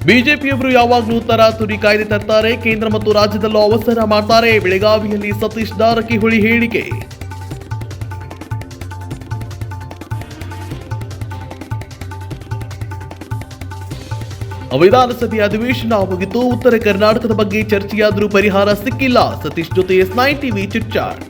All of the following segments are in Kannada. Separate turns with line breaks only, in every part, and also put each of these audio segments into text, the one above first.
ಬಿಜೆಪಿಯವರು ಯಾವಾಗಲೂ ತರಾತುರಿ ಕಾಯ್ದೆ ತರ್ತಾರೆ, ಕೇಂದ್ರ ಮತ್ತು ರಾಜ್ಯದಲ್ಲೂ ಅವಸರ ಮಾಡ್ತಾರೆ. ಬೆಳಗಾವಿಯಲ್ಲಿ ಸತೀಶ್ ಜಾರಕಿಹೊಳಿ ಹೇಳಿಕೆ. ವಿಧಾನಸಭೆ ಅಧಿವೇಶನ ಮುಗಿತು, ಉತ್ತರ ಕರ್ನಾಟಕದ ಬಗ್ಗೆ ಚರ್ಚೆಯಾದರೂ ಪರಿಹಾರ ಸಿಕ್ಕಿಲ್ಲ. ಸತೀಶ್ ಜೊತೆ S9 ಟಿವಿ ಚಿಟ್ಚಾಟ್.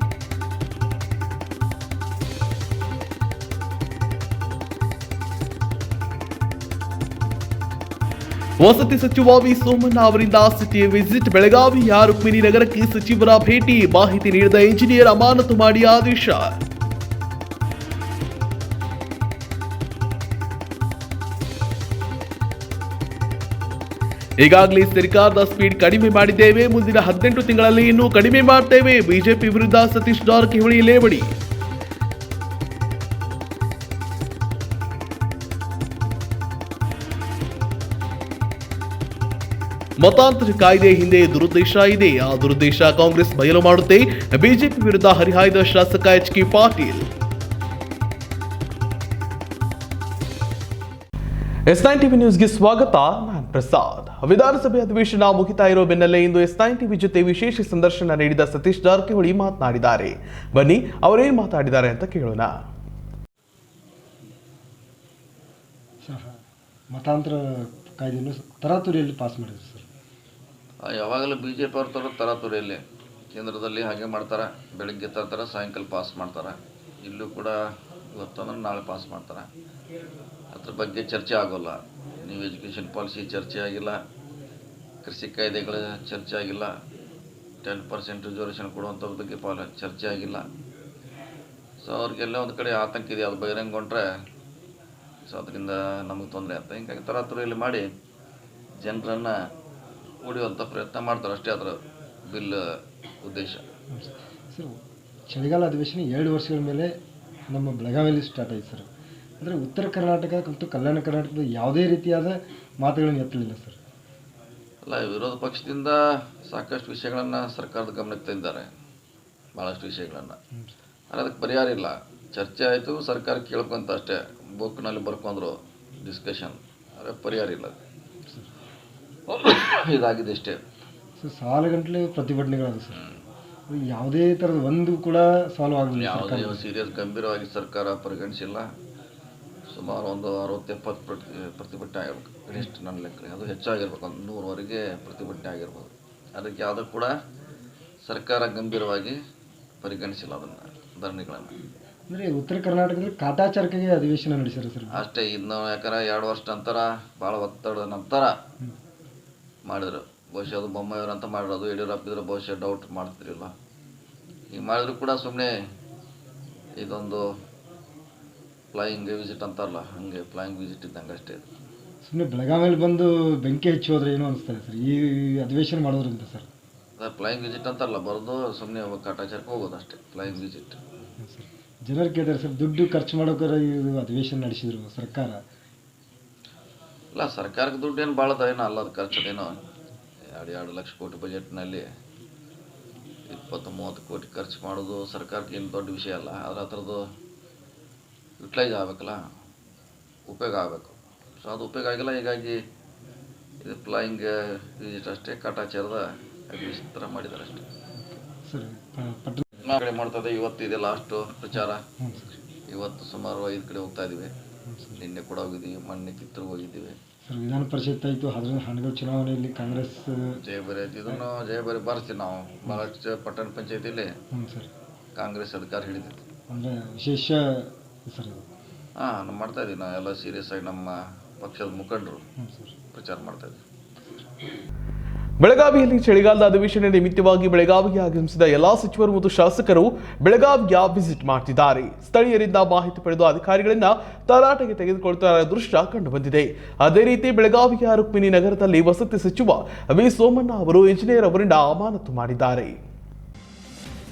ವಸತಿ ಸಚಿವ ವಿ ಸೋಮಣ್ಣ ಅವರಿಂದ ಸಿಟಿ ವಿಸಿಟ್. ಬೆಳಗಾವಿಯ ರುಕ್ಮಿಣಿ ನಗರಕ್ಕೆ ಸಚಿವರ ಭೇಟಿ. ಮಾಹಿತಿ ನೀಡಿದ ಇಂಜಿನಿಯರ್ ಅಮಾನತು ಮಾಡಿ ಆದೇಶ. ಈಗಾಗಲೇ ಸರ್ಕಾರದ ಸ್ಪೀಡ್ ಕಡಿಮೆ ಮಾಡಿದ್ದೇವೆ, ಮುಂದಿನ 18 ತಿಂಗಳಲ್ಲಿ ಇನ್ನೂ ಕಡಿಮೆ ಮಾಡ್ತೇವೆ. ಬಿಜೆಪಿ ವಿರುದ್ಧ ಸತೀಶ್ ಜಾರಕಿಹೊಳಿ ಲೇವಡಿ. ಮತಾಂತರ ಕಾಯ್ದೆ ಹಿಂದೆ ದುರುದ್ದೇಶ ಇದೆ, ಆ ದುರುದ್ದೇಶ ಕಾಂಗ್ರೆಸ್ ಬಯಲು ಮಾಡುತ್ತೆ. ಬಿಜೆಪಿ ವಿರುದ್ಧ ಹರಿಹಾಯ್ದ ಶಾಸಕ HK ಪಾಟೀಲ್. S9 ಟಿವಿ ನ್ಯೂಸ್ಗೆ ಸ್ವಾಗತ. ನಾನು ಪ್ರಸಾದ್. ವಿಧಾನಸಭೆ ಅಧಿವೇಶನ ಮುಗಿತಾ ಇರೋ ಬೆನ್ನಲ್ಲೇ ಇಂದು S9 ಟಿವಿ ಜೊತೆ ವಿಶೇಷ ಸಂದರ್ಶನ ನೀಡಿದ ಸತೀಶ್ ಜಾರಕಿಹೊಳಿ ಮಾತನಾಡಿದ್ದಾರೆ. ಬನ್ನಿ ಅವರೇನು ಮಾತಾಡಿದ್ದಾರೆ ಅಂತ ಕೇಳೋಣ.
ಮತಾಂತರ ಕಾಯ್ದೆಯನ್ನು ತರಾತುರಿಯಲ್ಲಿ ಪಾಸ್ ಮಾಡಿದ್ರು ಸರ್.
ಯಾವಾಗಲೂ BJP ಅವ್ರು ತರೋ ತರಾತುರಿಯಲ್ಲಿ ಕೇಂದ್ರದಲ್ಲಿ ಹಾಗೆ ಮಾಡ್ತಾರೆ. ಬೆಳಗ್ಗೆ ತರ್ತಾರೆ, ಸಾಯಂಕಾಲ ಪಾಸ್ ಮಾಡ್ತಾರೆ. ಇಲ್ಲೂ ಕೂಡ ಇವತ್ತಂದ್ರೆ ನಾಳೆ ಪಾಸ್ ಮಾಡ್ತಾರೆ. ಅದ್ರ ಬಗ್ಗೆ ಚರ್ಚೆ ಆಗೋಲ್ಲ. ನೀವು ಎಜುಕೇಷನ್ ಪಾಲಿಸಿ ಚರ್ಚೆ ಆಗಿಲ್ಲ, ಕೃಷಿ ಕಾಯ್ದೆಗಳ ಚರ್ಚೆ ಆಗಿಲ್ಲ, 10% ರಿಸರ್ವೇಷನ್ ಕೊಡುವಂಥದ್ರ ಬಗ್ಗೆ ಚರ್ಚೆ ಆಗಿಲ್ಲ. ಸೊ ಅವ್ರಿಗೆಲ್ಲ ಒಂದು ಕಡೆ ಆತಂಕ ಇದೆ, ಅದು ಬಹಿರಂಗೊಂಡ್ರೆ ಸೊ ಅದರಿಂದ ನಮಗೆ ತೊಂದರೆ ಆಗ್ತದೆ. ಹಿಂಗಾಗಿ ತರಾತುರಿಯಲ್ಲಿ ಮಾಡಿ ಜನರನ್ನು ಹೊಡೆಯುವಂಥ ಪ್ರಯತ್ನ ಮಾಡ್ತಾರೆ, ಅಷ್ಟೇ ಅದರ ಬಿಲ್ ಉದ್ದೇಶ.
ಸರ್, ಚಳಿಗಾಲ ಅಧಿವೇಶನ 2 ವರ್ಷಗಳ ಮೇಲೆ ನಮ್ಮ ಬೆಳಗಾವಿಯಲ್ಲಿ ಸ್ಟಾರ್ಟ್ ಆಯಿತು ಸರ್. ಅಂದರೆ ಉತ್ತರ ಕರ್ನಾಟಕ ಮತ್ತು ಕಲ್ಯಾಣ ಕರ್ನಾಟಕದ ಯಾವುದೇ ರೀತಿಯಾದ ಮಾತುಗಳನ್ನು ಎತ್ತಲಿಲ್ಲ ಸರ್.
ಅಲ್ಲ, ವಿರೋಧ ಪಕ್ಷದಿಂದ ಸಾಕಷ್ಟು ವಿಷಯಗಳನ್ನು ಸರ್ಕಾರದ ಗಮನಕ್ಕೆ ತಂದಿದ್ದಾರೆ, ಭಾಳಷ್ಟು ವಿಷಯಗಳನ್ನು. ಆದರೆ ಅದಕ್ಕೆ ಪರಿಹಾರ ಇಲ್ಲ. ಚರ್ಚೆ ಆಯಿತು, ಸರ್ಕಾರ ಕೇಳ್ಕೊಂತ ಅಷ್ಟೇ, ಬುಕ್ನಲ್ಲಿ ಬರ್ಕೊಂಡ್ರು ಡಿಸ್ಕಷನ್, ಆದರೆ ಪರಿಹಾರ ಇಲ್ಲ. ಇದಾಗಿದೆ ಅಷ್ಟೇ
ಸರ್. ಸಾಲಗಂಟಲೆ ಪ್ರತಿಭಟನೆಗಳಾದ ಸರ್, ಯಾವುದೇ ಥರದ ಒಂದು ಕೂಡ ಸಾಲ್ವ್ ಆಗಲಿಲ್ಲ.
ಯಾವುದೇ ಸೀರಿಯಸ್ ಗಂಭೀರವಾಗಿ ಸರ್ಕಾರ ಪರಿಗಣಿಸಿಲ್ಲ. ಸುಮಾರು ಒಂದು 60-70 ಪ್ರತಿಭಟನೆ ಆಗಿರ್ಬೇಕು ಕನಿಷ್ಠ ನನ್ನ ಲೆಕ್ಕ. ಅದು ಹೆಚ್ಚಾಗಿರ್ಬೇಕು, ಒಂದು 100ವರೆಗೆ ಪ್ರತಿಭಟನೆ ಆಗಿರ್ಬೋದು. ಅದಕ್ಕೆ ಯಾವುದೂ ಕೂಡ ಸರ್ಕಾರ ಗಂಭೀರವಾಗಿ ಪರಿಗಣಿಸಿಲ್ಲ ಅದನ್ನು, ಧರಣಿಗಳನ್ನು.
ಅಂದರೆ ಉತ್ತರ ಕರ್ನಾಟಕದಲ್ಲಿ ಕಾಟಾಚಾರಕ್ಕೆ ಅಧಿವೇಶನ ನಡೆಸಿದ್ರು ಸರ್.
ಅಷ್ಟೇ. ಇನ್ನು ಯಾಕಂದ್ರೆ 2 ವರ್ಷ ನಂತರ ಭಾಳ ಒತ್ತಡದ ನಂತರ ಮಾಡಿದ್ರು. ಬಹುಶಃ ಅದು ಬೊಮ್ಮಾಯಿಯವರು ಅಂತ ಮಾಡಿರೋದು, ಯಡಿಯೂರಪ್ಪ ಇದ್ರೆ ಬಹುಶಃ ಡೌಟ್ ಮಾಡ್ತಿರಲಿಲ್ಲ. ಈಗ ಮಾಡಿದ್ರು ಕೂಡ ಸುಮ್ಮನೆ ಇದೊಂದು ಫ್ಲೈಯಿಂಗ್ ವಿಸಿಟ್ ಅಂತಾರಲ್ಲ, ಹಾಗೆ ಫ್ಲೈಯಿಂಗ್ ವಿಸಿಟ್ ಇದ್ದಂಗೆ ಅಷ್ಟೇ.
ಸುಮ್ಮನೆ ಬೆಳಗಾವಿಯಲ್ಲಿ ಬಂದು ಬೆಂಕಿ ಹಚ್ಚಿ ಹೋದ್ರೆ ಏನು ಅನಿಸ್ತಾರೆ ಸರ್ ಈ ಅಧಿವೇಶನ ಮಾಡೋದ್ರಿಂದ ಸರ್?
ಫ್ಲೈಯಿಂಗ್ ವಿಸಿಟ್ ಅಂತಾರಲ್ಲ, ಬರೋದು ಸುಮ್ಮನೆ ಕಾಟಾಚಾರಕ್ಕೆ ಹೋಗೋದು ಅಷ್ಟೇ, ಫ್ಲೈಯಿಂಗ್ ವಿಸಿಟ್.
ಜನರು ಕೇಳ್ತಾರೆ ಸರ್, ದುಡ್ಡು ಖರ್ಚು ಮಾಡೋಕ್ಕಾರ ಇದು ಅಧಿವೇಶನ ನಡೆಸಿದ್ರು ಸರ್ಕಾರ.
ಇಲ್ಲ, ಸರ್ಕಾರಕ್ಕೆ ದುಡ್ಡು ಏನು ಭಾಳದ ಏನೋ ಅಲ್ಲ, ಅದು ಖರ್ಚದೇನೋ 2 ಲಕ್ಷ ಕೋಟಿ ಬಜೆಟ್ನಲ್ಲಿ 20-30 ಕೋಟಿ ಖರ್ಚು ಮಾಡೋದು ಸರ್ಕಾರಕ್ಕೆ ಏನು ದೊಡ್ಡ ವಿಷಯ ಅಲ್ಲ. ಆದರೆ ಆ ಥರದ್ದು ಯುಟಿಲೈಸ್ ಆಗಬೇಕಲ್ಲ, ಉಪಯೋಗ ಆಗಬೇಕು. ಸೊ ಅದು ಉಪಯೋಗ ಆಗಿಲ್ಲ. ಹೀಗಾಗಿ ಇದು ಫ್ಲೈಯಿಂಗ್ ವಿಸಿಟ್ ಅಷ್ಟೇ, ಕಾಟಾಚಾರದ ಅಧಿವೇಶನ ಥರ ಮಾಡಿದ್ದಾರೆ ಅಷ್ಟೇ ಸರ್. ಕಡೆ ಮಾಡ್ತದೆ. ಇವತ್ತು ಇದೆ ಲಾಸ್ಟು ಪ್ರಚಾರ. ಇವತ್ತು ಸುಮಾರು 5 ಕಡೆ ಹೋಗ್ತಾ ಇದ್ದೀವಿ. ನಿನ್ನೆ ಕೂಡ ಹೋಗಿದ್ದೀವಿ, ಮೊನ್ನೆ ಕಿತ್ತೂರಿಗೆ ಹೋಗಿದ್ದೀವಿ
ಸರ್. ವಿಧಾನ ಪರಿಷತ್ ಆಯಿತು, ಹಣಗಳ ಚುನಾವಣೆಯಲ್ಲಿ ಕಾಂಗ್ರೆಸ್
ಜಯಬರಿ ಆಯ್ತು. ಇದನ್ನು ಜಯಬರಿ ಬಾರಿಸ್ತೀವಿ ನಾವು. ಭಾಳಷ್ಟು ಪಟ್ಟಣ ಪಂಚಾಯತಿಯಲ್ಲಿ
ಸರ್
ಕಾಂಗ್ರೆಸ್ ಅಧಿಕಾರ ಹಿಡಿದಿತ್ತು.
ಅಂದರೆ ವಿಶೇಷ ಸರ್.
ನಾವು ಮಾಡ್ತಾ ಇದ್ದೀವಿ. ನಾವು ಎಲ್ಲ ಸೀರಿಯಸ್ ಆಗಿ ನಮ್ಮ ಪಕ್ಷದ ಮುಖಂಡರು ಪ್ರಚಾರ ಮಾಡ್ತಾ ಇದ್ದೀವಿ.
ಬೆಳಗಾವಿಯಲ್ಲಿ ಚಳಿಗಾಲದ ಅಧಿವೇಶನ ನಿಮಿತ್ತವಾಗಿ ಬೆಳಗಾವಿಗೆ ಆಗಮಿಸಿದ ಎಲ್ಲಾ ಸಚಿವರು ಮತ್ತು ಶಾಸಕರು ಬೆಳಗಾವಿಗೆ ವಿಸಿಟ್ ಮಾಡ್ತಿದ್ದಾರೆ. ಸ್ಥಳೀಯರಿಂದ ಮಾಹಿತಿ ಪಡೆದು ಅಧಿಕಾರಿಗಳನ್ನ ತರಾಟೆಗೆ ತೆಗೆದುಕೊಳ್ತಾ ಇರುವ ದೃಶ್ಯ ಕಂಡುಬಂದಿದೆ. ಅದೇ ರೀತಿ ಬೆಳಗಾವಿಯ ರುಕ್ಮಿಣಿ ನಗರದಲ್ಲಿ ವಸತಿ ಸಚಿವ ವಿ ಸೋಮಣ್ಣ ಅವರು ಇಂಜಿನಿಯರ್ ಅವರಿಂದ ಅಮಾನತು ಮಾಡಿದ್ದಾರೆ.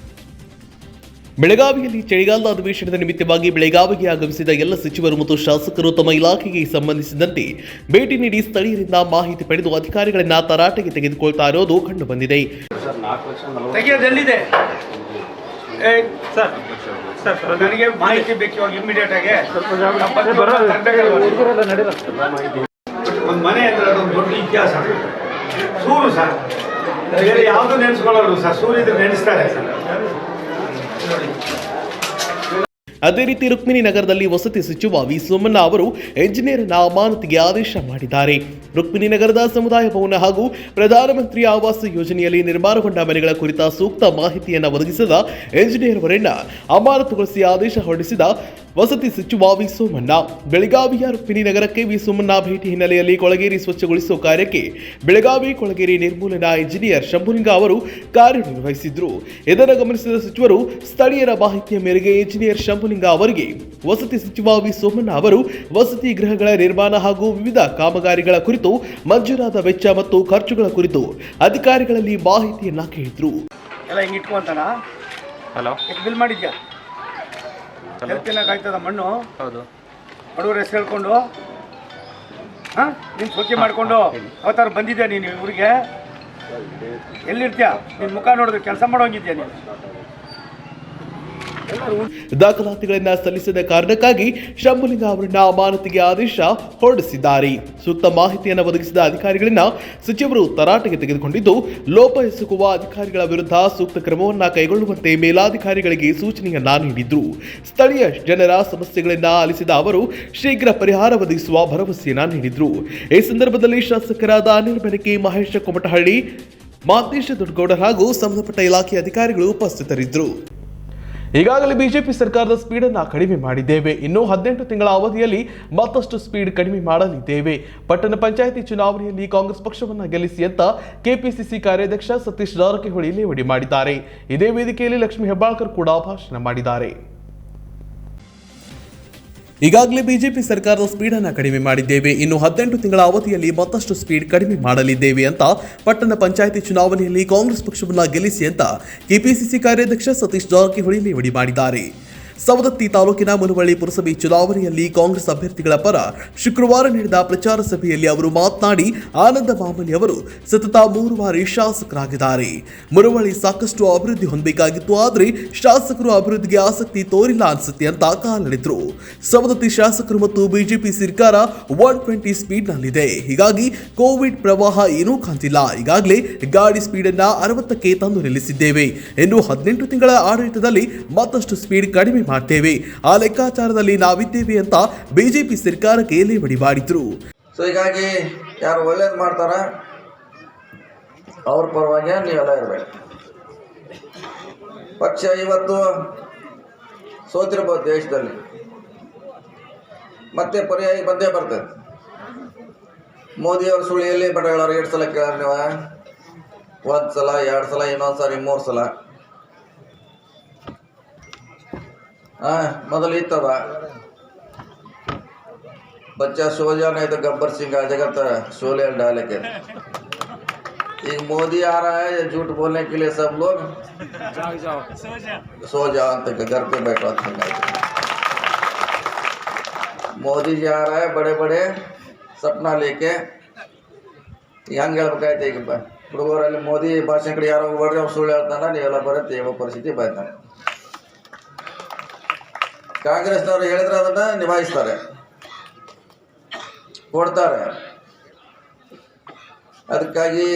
ಬೆಳಗಾವಿಯಲ್ಲಿ ಚಳಿಗಾಲದ ಅಧಿವೇಶನದ ನಿಮಿತ್ತವಾಗಿ ಬೆಳಗಾವಿಗೆ ಆಗಮಿಸಿದ ಎಲ್ಲ ಸಚಿವರು ಮತ್ತು ಶಾಸಕರು ತಮ್ಮ ಇಲಾಖೆಗೆ ಸಂಬಂಧಿಸಿದಂತೆ ಭೇಟಿ ನೀಡಿ ಸ್ಥಳೀಯರಿಂದ ಮಾಹಿತಿ ಪಡೆದು ಅಧಿಕಾರಿಗಳನ್ನ ತರಾಟೆಗೆ ತೆಗೆದುಕೊಳ್ತಾ ಇರೋದು ಕಂಡುಬಂದಿದೆ.
ನನಗೆ ಮಾಹಿತಿ ಬೇಕು ಇಮಿಡಿಯೇಟ್ ಆಗಿ. ಒಂದು ಮನೆ ಅಂದರೆ ಅದೊಂದು ದೊಡ್ಡ ಇತಿಹಾಸ. ಸೂರು ಸರ್ ಬೇರೆ ಯಾವುದು ನೆನೆಸ್ಕೊಳ್ಳೋರು ಸರ್, ಸೂರ್ಯದ್ರು ನೆನೆಸ್ತಾರೆ ಸರ್. ನೋಡಿ.
ಅದೇ ರೀತಿ ರುಕ್ಮಿಣಿ ನಗರದಲ್ಲಿ ವಸತಿ ಸಚಿವ ವಿ ಸೋಮಣ್ಣ ಅವರು ಎಂಜಿನಿಯರ್ನ ಅಮಾನತಿಗೆ ಆದೇಶ ಮಾಡಿದ್ದಾರೆ. ರುಕ್ಮಿಣಿ ನಗರದ ಸಮುದಾಯ ಭವನ ಹಾಗೂ ಪ್ರಧಾನಮಂತ್ರಿ ಆವಾಸ್ ಯೋಜನೆಯಲ್ಲಿ ನಿರ್ಮಾಣಗೊಂಡ ಮನೆಗಳ ಕುರಿತ ಸೂಕ್ತ ಮಾಹಿತಿಯನ್ನು ಒದಗಿಸದ ಎಂಜಿನಿಯರ್ ಅವರನ್ನ ಅಮಾನತುಗೊಳಿಸಿ ಆದೇಶ ಹೊರಡಿಸಿದ ವಸತಿ ಸಚಿವ ವಿ ಸೋಮಣ್ಣ. ಬೆಳಗಾವಿಯ ರುಕ್ಮಿಣಿ ನಗರಕ್ಕೆ ವಿ ಸೋಮಣ್ಣ ಭೇಟಿ ಹಿನ್ನೆಲೆಯಲ್ಲಿ ಕೊಳಗೇರಿ ಸ್ವಚ್ಛಗೊಳಿಸುವ ಕಾರ್ಯಕ್ಕೆ ಬೆಳಗಾವಿ ಕೊಳಗೇರಿ ನಿರ್ಮೂಲನಾ ಇಂಜಿನಿಯರ್ ಶಂಭುಲಿಂಗ ಅವರು ಕಾರ್ಯನಿರ್ವಹಿಸಿದ್ರು. ಇದನ್ನು ಗಮನಿಸಿದ ಸಚಿವರು ಸ್ಥಳೀಯರ ಮಾಹಿತಿಯ ಮೇರೆಗೆ ಇಂಜಿನಿಯರ್ ಶಂಭುಲಿಂಗ ಅವರಿಗೆ ವಸತಿ ಸಚಿವ ವಿ ಸೋಮಣ್ಣ ಅವರು ವಸತಿ ಗೃಹಗಳ ನಿರ್ಮಾಣ ಹಾಗೂ ವಿವಿಧ ಕಾಮಗಾರಿಗಳ ಕುರಿತು ಮಂಜೂರಾದ ವೆಚ್ಚ ಮತ್ತು ಖರ್ಚುಗಳ ಕುರಿತು ಅಧಿಕಾರಿಗಳಲ್ಲಿ ಮಾಹಿತಿಯನ್ನ ಕೇಳಿದ್ರು.
ಎಲ್ಲ ಹಿಂಗೆ ಇಟ್ಕೊಂತಾನ.
ಹಲೋ,
ಬಿಲ್ ಮಾಡಿದ್ಯಾ? ಹೆಲ್ತ್ ಆಯ್ತದ ಮಣ್ಣು.
ಹೌದು.
ಬಡವ್ರ ಹೆಸರು ಹೇಳ್ಕೊಂಡು ಹಾಂ ನೀನು ಸೋಕೆ ಮಾಡಿಕೊಂಡು ಅವತ್ತಾರು ಬಂದಿದ್ಯಾ ನೀನು ಊರಿಗೆ? ಎಲ್ಲಿರ್ತೀಯ? ನಿನ್ನ ಮುಖ ನೋಡಿದ್ರೆ ಕೆಲಸ ಮಾಡೋಂಗಿದ್ಯಾ ನೀನು?
ದಾಖಲಾತಿಗಳನ್ನ ಸಲ್ಲಿಸದ ಕಾರಣಕ್ಕಾಗಿ ಶಂಭುಲಿಂಗ ಅವರನ್ನ ಅಮಾನತಿಗೆ ಆದೇಶ ಹೊರಡಿಸಿದ್ದಾರೆ. ಸೂಕ್ತ ಮಾಹಿತಿಯನ್ನು ಒದಗಿಸಿದ ಅಧಿಕಾರಿಗಳನ್ನ ಸಚಿವರು ತರಾಟೆಗೆ ತೆಗೆದುಕೊಂಡಿದ್ದು, ಲೋಪ ಎಸಗುವ ಅಧಿಕಾರಿಗಳ ವಿರುದ್ಧ ಸೂಕ್ತ ಕ್ರಮವನ್ನ ಕೈಗೊಳ್ಳುವಂತೆ ಮೇಲಾಧಿಕಾರಿಗಳಿಗೆ ಸೂಚನೆಯನ್ನ ನೀಡಿದ್ರು. ಸ್ಥಳೀಯ ಜನರ ಸಮಸ್ಯೆಗಳನ್ನ ಆಲಿಸಿದ ಅವರು ಶೀಘ್ರ ಪರಿಹಾರ ಒದಗಿಸುವ ಭರವಸೆಯನ್ನ ನೀಡಿದ್ರು. ಈ ಸಂದರ್ಭದಲ್ಲಿ ಶಾಸಕರಾದ ಅನಿಲ್ ಬೆನಕೆ, ಮಹೇಶ ಕೊಮಟಹಳ್ಳಿ, ಮಾತೇಶ ದೊಡ್ಡಗೌಡ ಹಾಗೂ ಸಂಬಂಧಪಟ್ಟ ಇಲಾಖೆ ಅಧಿಕಾರಿಗಳು ಉಪಸ್ಥಿತರಿದ್ದರು. ಈಗಾಗಲೇ ಬಿಜೆಪಿ ಸರ್ಕಾರದ ಸ್ಪೀಡ್ ಅನ್ನು ಕಡಿಮೆ ಮಾಡಿದ್ದೇವೆ. ಇನ್ನು 18 ತಿಂಗಳ ಅವಧಿಯಲ್ಲಿ ಮತ್ತಷ್ಟು ಸ್ಪೀಡ್ ಕಡಿಮೆ ಮಾಡಲಿದ್ದೇವೆ. ಪಟ್ಟಣ ಪಂಚಾಯಿತಿ ಚುನಾವಣೆಯಲ್ಲಿ ಕಾಂಗ್ರೆಸ್ ಪಕ್ಷವನ್ನು ಗೆಲ್ಲಿಸಿ ಅಂತ ಕೆಪಿಸಿಸಿ ಕಾರ್ಯಾಧ್ಯಕ್ಷ ಸತೀಶ್ ಜಾರಕಿಹೊಳಿ ಲೇವಡಿ ಮಾಡಿದ್ದಾರೆ. ಇದೇ ವೇದಿಕೆಯಲ್ಲಿ ಲಕ್ಷ್ಮೀ ಹೆಬ್ಬಾಳ್ಕರ್ ಕೂಡ ಭಾಷಣ ಮಾಡಿದ್ದಾರೆ. ಈಗಾಗಲೇ ಬಿಜೆಪಿ ಸರ್ಕಾರದ ಸ್ಪೀಡ್ ಅನ್ನು ಕಡಿಮೆ ಮಾಡಿದ್ದೇವೆ. ಇನ್ನು 18 ತಿಂಗಳ ಅವಧಿಯಲ್ಲಿ ಮತ್ತಷ್ಟು ಸ್ಪೀಡ್ ಕಡಿಮೆ ಮಾಡಲಿದ್ದೇವೆ ಅಂತ ಪಟ್ಟಣ ಪಂಚಾಯಿತಿ ಚುನಾವಣೆಯಲ್ಲಿ ಕಾಂಗ್ರೆಸ್ ಪಕ್ಷವನ್ನು ಗೆಲ್ಲಿಸಿ ಅಂತ ಕೆಪಿಸಿಸಿ ಕಾರ್ಯಾಧ್ಯಕ್ಷ ಸತೀಶ್ ಜಾರಕಿಹೊಳಿ ಲೇವಡಿ ಮಾಡಿದ್ದಾರೆ. ಸವದತ್ತಿ ತಾಲೂಕಿನ ಮುನವಳ್ಳಿ ಪುರಸಭೆ ಚುನಾವಣೆಯಲ್ಲಿ ಕಾಂಗ್ರೆಸ್ ಅಭ್ಯರ್ಥಿಗಳ ಪರ ಶುಕ್ರವಾರ ನಡೆದ ಪ್ರಚಾರ ಸಭೆಯಲ್ಲಿ ಅವರು ಮಾತನಾಡಿ, ಆನಂದ ಮಾಮನಿ ಅವರು ಸತತ 3 ಬಾರಿ ಶಾಸಕರಾಗಿದ್ದಾರೆ. ಮುನವಳ್ಳಿ ಸಾಕಷ್ಟು ಅಭಿವೃದ್ಧಿ ಹೊಂದಬೇಕಾಗಿತ್ತು, ಆದರೆ ಶಾಸಕರು ಅಭಿವೃದ್ಧಿಗೆ ಆಸಕ್ತಿ ತೋರಿಲ್ಲ ಅನ್ಸುತ್ತೆ ಅಂತ ಕಾಲೆಳೆದ್ರು. ಸವದತ್ತಿ ಶಾಸಕರು ಮತ್ತು ಬಿಜೆಪಿ ಸರ್ಕಾರ 120 ಸ್ಪೀಡ್ನಲ್ಲಿದೆ. ಹೀಗಾಗಿ ಕೋವಿಡ್ ಪ್ರವಾಹ ಏನೂ ಕಾಣ್ತಿಲ್ಲ. ಈಗಾಗಲೇ ಗಾಡಿ ಸ್ಪೀಡನ್ನು 60ಕ್ಕೆ ತಂದು ನಿಲ್ಲಿಸಿದ್ದೇವೆ. ಇನ್ನು 18 ತಿಂಗಳ ಆಡಳಿತದಲ್ಲಿ ಮತ್ತಷ್ಟು ಸ್ಪೀಡ್ ಕಡಿಮೆ ಮಾಡ್ತೇವೆ. ಆ ಲೆಕ್ಕಾಚಾರದಲ್ಲಿ ನಾವಿದ್ದೇವೆ ಅಂತ ಬಿಜೆಪಿ ಸರ್ಕಾರಕ್ಕೆ ಲೇವಡಿ ಮಾಡಿದ್ರು.
ಸೊ ಹೀಗಾಗಿ ಯಾರು ಒಳ್ಳೇದು ಮಾಡ್ತಾರ ಅವ್ರ ಪರವಾಗಿ ನೀವೆಲ್ಲ ಇರಬೇಕು. ಪಕ್ಷ ಇವತ್ತು ಸೋತಿರ್ಬೋದು ದೇಶದಲ್ಲಿ, ಮತ್ತೆ ಪರ್ಯಾಯ ಬಂದೇ ಬರ್ತದೆ. ಮೋದಿಯವ್ರ ಸುಳಿಯಲ್ಲಿ ಬಡಗಳವ್ರು 2 ಸಲ ಕೇಳಾರ ನೀವು, 1 ಸಲ 2 ಸಲ ಇನ್ನೊಂದು ಸಾರಿ 3 ಸಲ. ಮೊದಲು ಇತ್ತದ बच्चा सो जा नहीं तो गब्बर सिंह आ जाएगा तो शोले डाले के। एक मोदी आ रहा है, ये झूठ बोलने के लिए सब लोग सो जाओ तक घर पे बैठो। मोदी जी आ रहा है बड़े बड़े सपना लेके ಹೆಂಗೆ ಹೇಳ್ಬೇಕಾಯ್ತು ಈಗ ಹುಡುಗರಲ್ಲಿ ಮೋದಿ ಭಾಷಣ ಕಡೆ ಯಾರೋ ಹೊಡ್ರೆ ಅವ್ನು ಸುಳ್ಳು ಹೇಳ್ತಾನ, ನೀವೆಲ್ಲ ಬರುತ್ತೆ ಯಾವ ಪರಿಸ್ಥಿತಿ ಬರ್ತಾನೆ. ಕಾಂಗ್ರೆಸ್ನವ್ರು ಹೇಳಿದ್ರೆ ಅದನ್ನು ನಿಭಾಯಿಸ್ತಾರೆ, ಕೊಡ್ತಾರೆ. ಅದಕ್ಕಾಗಿ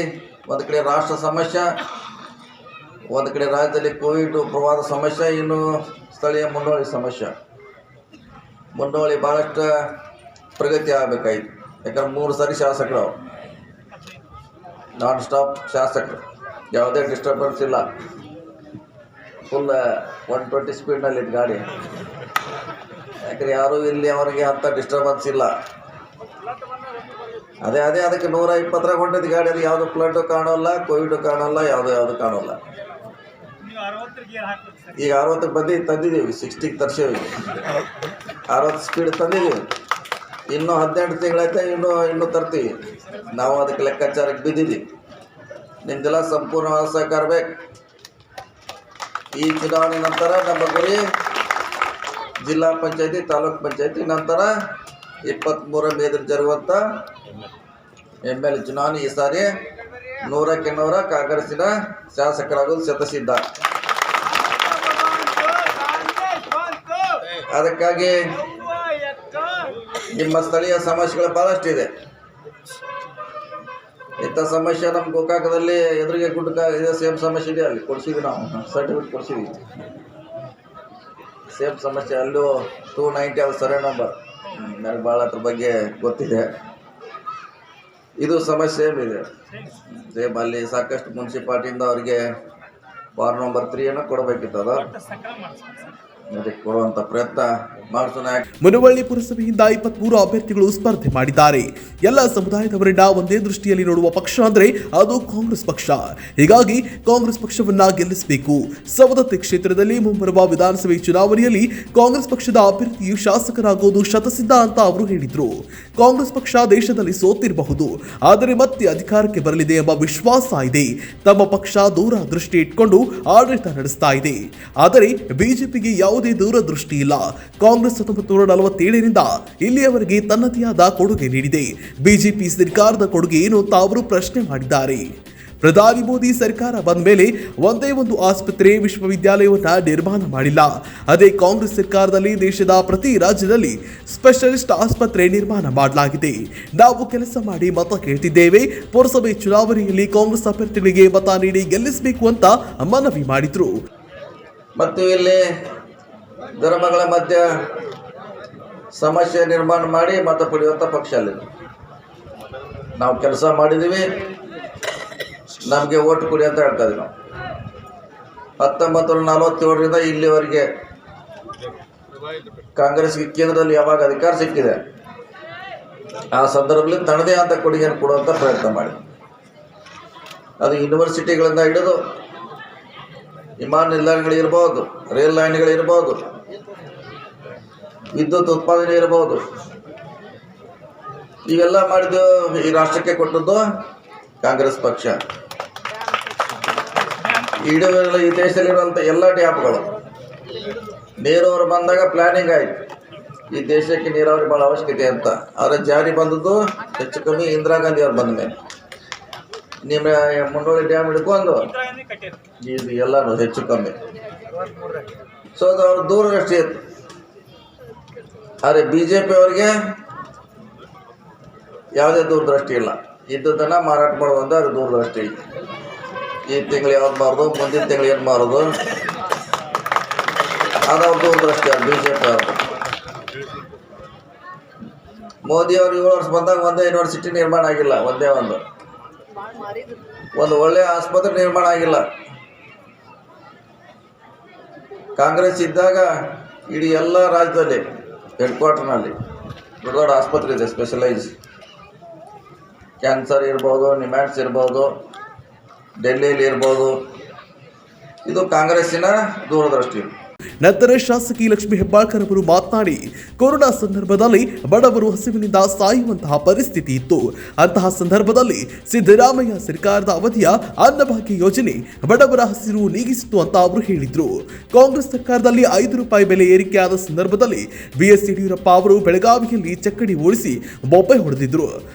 ಒಂದು ಕಡೆ ರಾಷ್ಟ್ರ ಸಮಸ್ಯೆ, ಒಂದು ಕಡೆ ರಾಜ್ಯದಲ್ಲಿ ಕೋವಿಡ್ ಪ್ರವಾಹ ಸಮಸ್ಯೆ, ಇನ್ನು ಸ್ಥಳೀಯ ಮುಂಡೋಳಿ ಸಮಸ್ಯೆ. ಮುಂಡೋಳಿ ಭಾಳಷ್ಟು ಪ್ರಗತಿ ಆಗಬೇಕಾಯ್ತು, ಯಾಕಂದ್ರೆ 3 ಸಾರಿ ಶಾಸಕರು ನಾನ್ ಸ್ಟಾಪ್ ಶಾಸಕರು, ಯಾವುದೇ ಡಿಸ್ಟರ್ಬೆನ್ಸ್ ಇಲ್ಲ, ಫುಲ್ 120 ಸ್ಪೀಡ್ನಲ್ಲಿದ್ದು ಗಾಡಿ. ಯಾಕಂದ್ರೆ ಯಾರೂ ಇಲ್ಲಿ ಅವರಿಗೆ ಅಂಥ ಡಿಸ್ಟರ್ಬೆನ್ಸ್ ಇಲ್ಲ. ಅದೇ ಅದಕ್ಕೆ 120 ಹೊಂಟಿದ್ದು ಗಾಡಿ. ಅದು ಯಾವುದು ಫ್ಲಡ್ಡು ಕಾಣೋಲ್ಲ, ಕೋವಿಡ್ ಕಾಣೋಲ್ಲ, ಯಾವುದು ಕಾಣೋಲ್ಲ. ಈಗ 60 ತಂದಿದ್ದೀವಿ, 60ಗೆ ತರಿಸೀವಿ, 60 ಸ್ಪೀಡ್ ತಂದಿದ್ದೀವಿ. ಇನ್ನೂ 18 ತಿಂಗಳೈತೆ, ಇನ್ನೂ ತರ್ತೀವಿ. ನಾವು ಅದಕ್ಕೆ ಲೆಕ್ಕಾಚಾರಕ್ಕೆ ಬಿದ್ದಿದ್ದೀವಿ. ನಿಮ್ದೆಲ್ಲ ಸಂಪೂರ್ಣವಾದ ಸಹಕಾರ ಬೇಕು. ಈ ಚುನಾವಣೆ ನಂತರ ನಮ್ಮ ಗುರಿ ಜಿಲ್ಲಾ ಪಂಚಾಯತಿ, ತಾಲೂಕು ಪಂಚಾಯತಿ, ನಂತರ 23 ಮೇದ್ರ ಜರುಗುವಂಥ MLA ಚುನಾವಣೆ. ಈ ಸಾರಿ 100ಕ್ಕೆ 100 ಕಾಂಗ್ರೆಸ್ಸಿನ ಶಾಸಕರಾಗೋದು ಶತಸಿದ್ಧ. ಅದಕ್ಕಾಗಿ ನಿಮ್ಮ ಸ್ಥಳೀಯ ಸಮಸ್ಯೆಗಳು ಭಾಳಷ್ಟಿದೆ. ಇಂಥ ಸಮಸ್ಯೆ ನಮ್ಮ ಗೋಕಾಕದಲ್ಲಿ ಎದುರಿಗೆ ಗುಡ್ಕ ಇದೆ, ಸೇಮ್ ಸಮಸ್ಯೆ ಇದೆ. ಅಲ್ಲಿ ಕೊಡ್ಸಿದ್ವಿ, ನಾವು ಸರ್ಟಿಫಿಕೇಟ್ ಕೊಡ್ಸಿದ್ವಿ. ಸೇಮ್ ಸಮಸ್ಯೆ ಅಲ್ಲೂ 290 ಅದು ಸರ್ವೆ ನಂಬರ್. ನನಗೆ ಭಾಳ ಅದ್ರ ಬಗ್ಗೆ ಗೊತ್ತಿದೆ. ಇದು ಸಮಸ್ಯೆ ಸೇಮ್ ಇದೆ. ಸೇಮ್ ಅಲ್ಲಿ ಸಾಕಷ್ಟು ಮುನ್ಸಿಪಾಲ್ಟಿಯಿಂದ ಅವರಿಗೆ ವಾರ್ಡ್ ನಂಬರ್ 3 ಕೊಡಬೇಕಿತ್ತು. ಅದು ಅದಕ್ಕೆ ಕೊಡುವಂಥ ಪ್ರಯತ್ನ ಮಾಡಿಸೋಣ.
ಮುನವಳ್ಳಿ ಪುರಸಭೆಯಿಂದ 23 ಅಭ್ಯರ್ಥಿಗಳು ಸ್ಪರ್ಧೆ ಮಾಡಿದ್ದಾರೆ. ಎಲ್ಲ ಸಮುದಾಯದವರನ್ನ ಒಂದೇ ದೃಷ್ಟಿಯಲ್ಲಿ ನೋಡುವ ಪಕ್ಷ ಅಂದ್ರೆ ಅದು ಕಾಂಗ್ರೆಸ್ ಪಕ್ಷ. ಹೀಗಾಗಿ ಕಾಂಗ್ರೆಸ್ ಪಕ್ಷವನ್ನ ಗೆಲ್ಲಿಸಬೇಕು. ಸವದತ್ತಿ ಕ್ಷೇತ್ರದಲ್ಲಿ ಮುಂಬರುವ ವಿಧಾನಸಭೆ ಚುನಾವಣೆಯಲ್ಲಿ ಕಾಂಗ್ರೆಸ್ ಪಕ್ಷದ ಅಭ್ಯರ್ಥಿಯು ಶಾಸಕರಾಗುವುದು ಶತಸಿದ್ಧ ಅಂತ ಅವರು ಹೇಳಿದ್ರು. ಕಾಂಗ್ರೆಸ್ ಪಕ್ಷ ದೇಶದಲ್ಲಿ ಸೋತಿರಬಹುದು, ಆದರೆ ಮತ್ತೆ ಅಧಿಕಾರಕ್ಕೆ ಬರಲಿದೆ ಎಂಬ ವಿಶ್ವಾಸ ಇದೆ. ತಮ್ಮ ಪಕ್ಷ ದೂರದೃಷ್ಟಿ ಇಟ್ಕೊಂಡು ಆಡಳಿತ ನಡೆಸ್ತಾ ಇದೆ. ಆದರೆ ಬಿಜೆಪಿಗೆ ಯಾವುದೇ ದೂರದೃಷ್ಟಿ ಇಲ್ಲ. ಕಾಂಗ್ರೆಸ್ 1947ರಿಂದ ಇಲ್ಲಿಯವರೆಗೆ ತನ್ನದೇ ಆದ ಕೊಡುಗೆ ನೀಡಿದೆ. ಬಿಜೆಪಿ ಸರ್ಕಾರದ ಕೊಡುಗೆ ಏನು ಅಂತ ಅವರು ಪ್ರಶ್ನೆ ಮಾಡಿದ್ದಾರೆ. ಪ್ರಧಾನಿ ಮೋದಿ ಸರ್ಕಾರ ಬಂದ ಮೇಲೆ ಒಂದೇ ಒಂದು ಆಸ್ಪತ್ರೆ, ವಿಶ್ವವಿದ್ಯಾಲಯವನ್ನ ನಿರ್ಮಾಣ ಮಾಡಿಲ್ಲ. ಅದೇ ಕಾಂಗ್ರೆಸ್ ಸರ್ಕಾರದಲ್ಲಿ ದೇಶದ ಪ್ರತಿ ರಾಜ್ಯದಲ್ಲಿ ಸ್ಪೆಷಲಿಸ್ಟ್ ಆಸ್ಪತ್ರೆ ನಿರ್ಮಾಣ ಮಾಡಲಾಗಿದೆ. ನಾವು ಕೆಲಸ ಮಾಡಿ ಮತ ಕೇಳ್ತಿದ್ದೇವೆ. ಪುರಸಭೆ ಚುನಾವಣೆಯಲ್ಲಿ ಕಾಂಗ್ರೆಸ್ ಅಭ್ಯರ್ಥಿಗಳಿಗೆ ಮತ ನೀಡಿ ಗೆಲ್ಲಿಸಬೇಕು ಅಂತ ಮನವಿ ಮಾಡಿದ್ರು.
ಮತ್ತು ಇಲ್ಲಿ ಧರ್ಮಗಳ ಮಧ್ಯ ಸಮಸ್ಯೆ ನಿರ್ಮಾಣ ಮಾಡಿ ಮತ ಪಡೆಯುವಂಥ ಪಕ್ಷ ಅಲ್ಲಿ ನಾವು ಕೆಲಸ ಮಾಡಿದ್ದೀವಿ, ನಮಗೆ ಓಟ್ ಕೊಡಿ ಅಂತ ಹೇಳ್ತಾ ಇದ್ದೀವಿ. ನಾವು 1947ರಿಂದ ಇಲ್ಲಿವರೆಗೆ ಕಾಂಗ್ರೆಸ್ಗೆ ಕೇಂದ್ರದಲ್ಲಿ ಯಾವಾಗ ಅಧಿಕಾರ ಸಿಕ್ಕಿದೆ ಆ ಸಂದರ್ಭದಲ್ಲಿ ತನ್ನದೇ ಅಂತ ಕೊಡುಗೆಯನ್ನು ಕೊಡುವಂಥ ಪ್ರಯತ್ನ ಮಾಡಿ, ಅದು ಯೂನಿವರ್ಸಿಟಿಗಳಿಂದ ಹಿಡಿದು ವಿಮಾನ ನಿಲ್ದಾಣಗಳಿರ್ಬೋದು, ರೈಲ್ ಲೈನ್ಗಳಿರ್ಬೋದು, ವಿದ್ಯುತ್ ಉತ್ಪಾದನೆ ಇರಬಹುದು, ಇವೆಲ್ಲ ಮಾಡಿದ್ದು ಈ ರಾಷ್ಟ್ರಕ್ಕೆ ಕೊಟ್ಟದ್ದು ಕಾಂಗ್ರೆಸ್ ಪಕ್ಷ. ಈ ದೇಶದಲ್ಲಿರುವಂಥ ಎಲ್ಲ ಡ್ಯಾಮ್ಗಳು ನೀರಾವರಿ ಬಂದಾಗ ಪ್ಲಾನಿಂಗ್ ಆಯಿತು, ಈ ದೇಶಕ್ಕೆ ನೀರಾವರಿ ಭಾಳ ಅವಶ್ಯಕತೆ ಅಂತ. ಆದರೆ ಜಾರಿ ಬಂದದ್ದು ಹೆಚ್ಚು ಕಮ್ಮಿ ಇಂದಿರಾ ಗಾಂಧಿ ಅವ್ರು ಬಂದ ಮೇಲೆ. ನಿಮ್ಮ ಮುನ್ನೋಳಿ ಡ್ಯಾಮ್ ಹಿಡ್ಕೊಂಡು ಇದು ಎಲ್ಲನೂ ಹೆಚ್ಚು ಕಮ್ಮಿ. ಸೊ ಅದು ಅವ್ರ ದೂರದೃಷ್ಟಿ ಇತ್ತು. ಆದರೆ BJP ಅವರಿಗೆ ಯಾವುದೇ ದೂರದೃಷ್ಟಿ ಇಲ್ಲ. ಇದ್ದದನ್ನು ಮಾರಾಟ ಮಾಡುವಂಥ ಅದು ದೂರದೃಷ್ಟಿ. ಈ ತಿಂಗಳು ಯಾವ್ದು ಮಾರೋದು, ಮುಂದಿನ ತಿಂಗಳು ಏನು ಮಾರೋದು, ಅದು ದೂರದೃಷ್ಟಿ ಅದು BJP ಅವರು. ಮೋದಿ ಅವರು 7 ವರ್ಷ ಬಂದಾಗ ಒಂದೇ ಯೂನಿವರ್ಸಿಟಿ ನಿರ್ಮಾಣ ಆಗಿಲ್ಲ, ಒಂದೇ ಒಂದು ಒಳ್ಳೆಯ ಆಸ್ಪತ್ರೆ ನಿರ್ಮಾಣ ಆಗಿಲ್ಲ. ಕಾಂಗ್ರೆಸ್ ಇದ್ದಾಗ ಇಡೀ ಎಲ್ಲ ರಾಜ್ಯದಲ್ಲಿ ಹೆಡ್ ಕ್ವಾರ್ಟರ್ನಲ್ಲಿ ದೊಡ್ಡ ದೊಡ್ಡ ಆಸ್ಪತ್ರೆ ಇದೆ, ಸ್ಪೆಷಲೈಸ್. ಕ್ಯಾನ್ಸರ್ ಇರ್ಬೋದು, ನಿಮ್ಯಾಟ್ಸ್ ಇರ್ಬೋದು, ಡೆಲ್ಲಿಯಲ್ಲಿ ಇರ್ಬೋದು. ಇದು ಕಾಂಗ್ರೆಸ್ಸಿನ ದೂರದೃಷ್ಟಿ.
ನಂತರ ಶಾಸಕಿ ಲಕ್ಷ್ಮೀ ಹೆಬ್ಬಾಳ್ಕರ್ ಅವರು ಮಾತನಾಡಿ, ಕೊರೋನಾ ಸಂದರ್ಭದಲ್ಲಿ ಬಡವರು ಹಸಿವಿನಿಂದ ಸಾಯುವಂತಹ ಪರಿಸ್ಥಿತಿ ಇತ್ತು. ಅಂತಹ ಸಂದರ್ಭದಲ್ಲಿ ಸಿದ್ದರಾಮಯ್ಯ ಸರ್ಕಾರದ ಅವಧಿಯ ಅನ್ನಭಾಗ್ಯ ಯೋಜನೆ ಬಡವರ ಹಸಿರು ನೀಗಿಸಿತು ಅಂತ ಅವರು ಹೇಳಿದ್ರು. ಕಾಂಗ್ರೆಸ್ ಸರ್ಕಾರದಲ್ಲಿ 5 ರೂಪಾಯಿ ಬೆಲೆ ಏರಿಕೆಯಾದ ಸಂದರ್ಭದಲ್ಲಿ BS ಯಡಿಯೂರಪ್ಪ ಅವರು ಬೆಳಗಾವಿಯಲ್ಲಿ ಚಕ್ಕಡಿ ಓಡಿಸಿ ಬೊಬ್ಬೆ ಹೊಡೆದಿದ್ರು.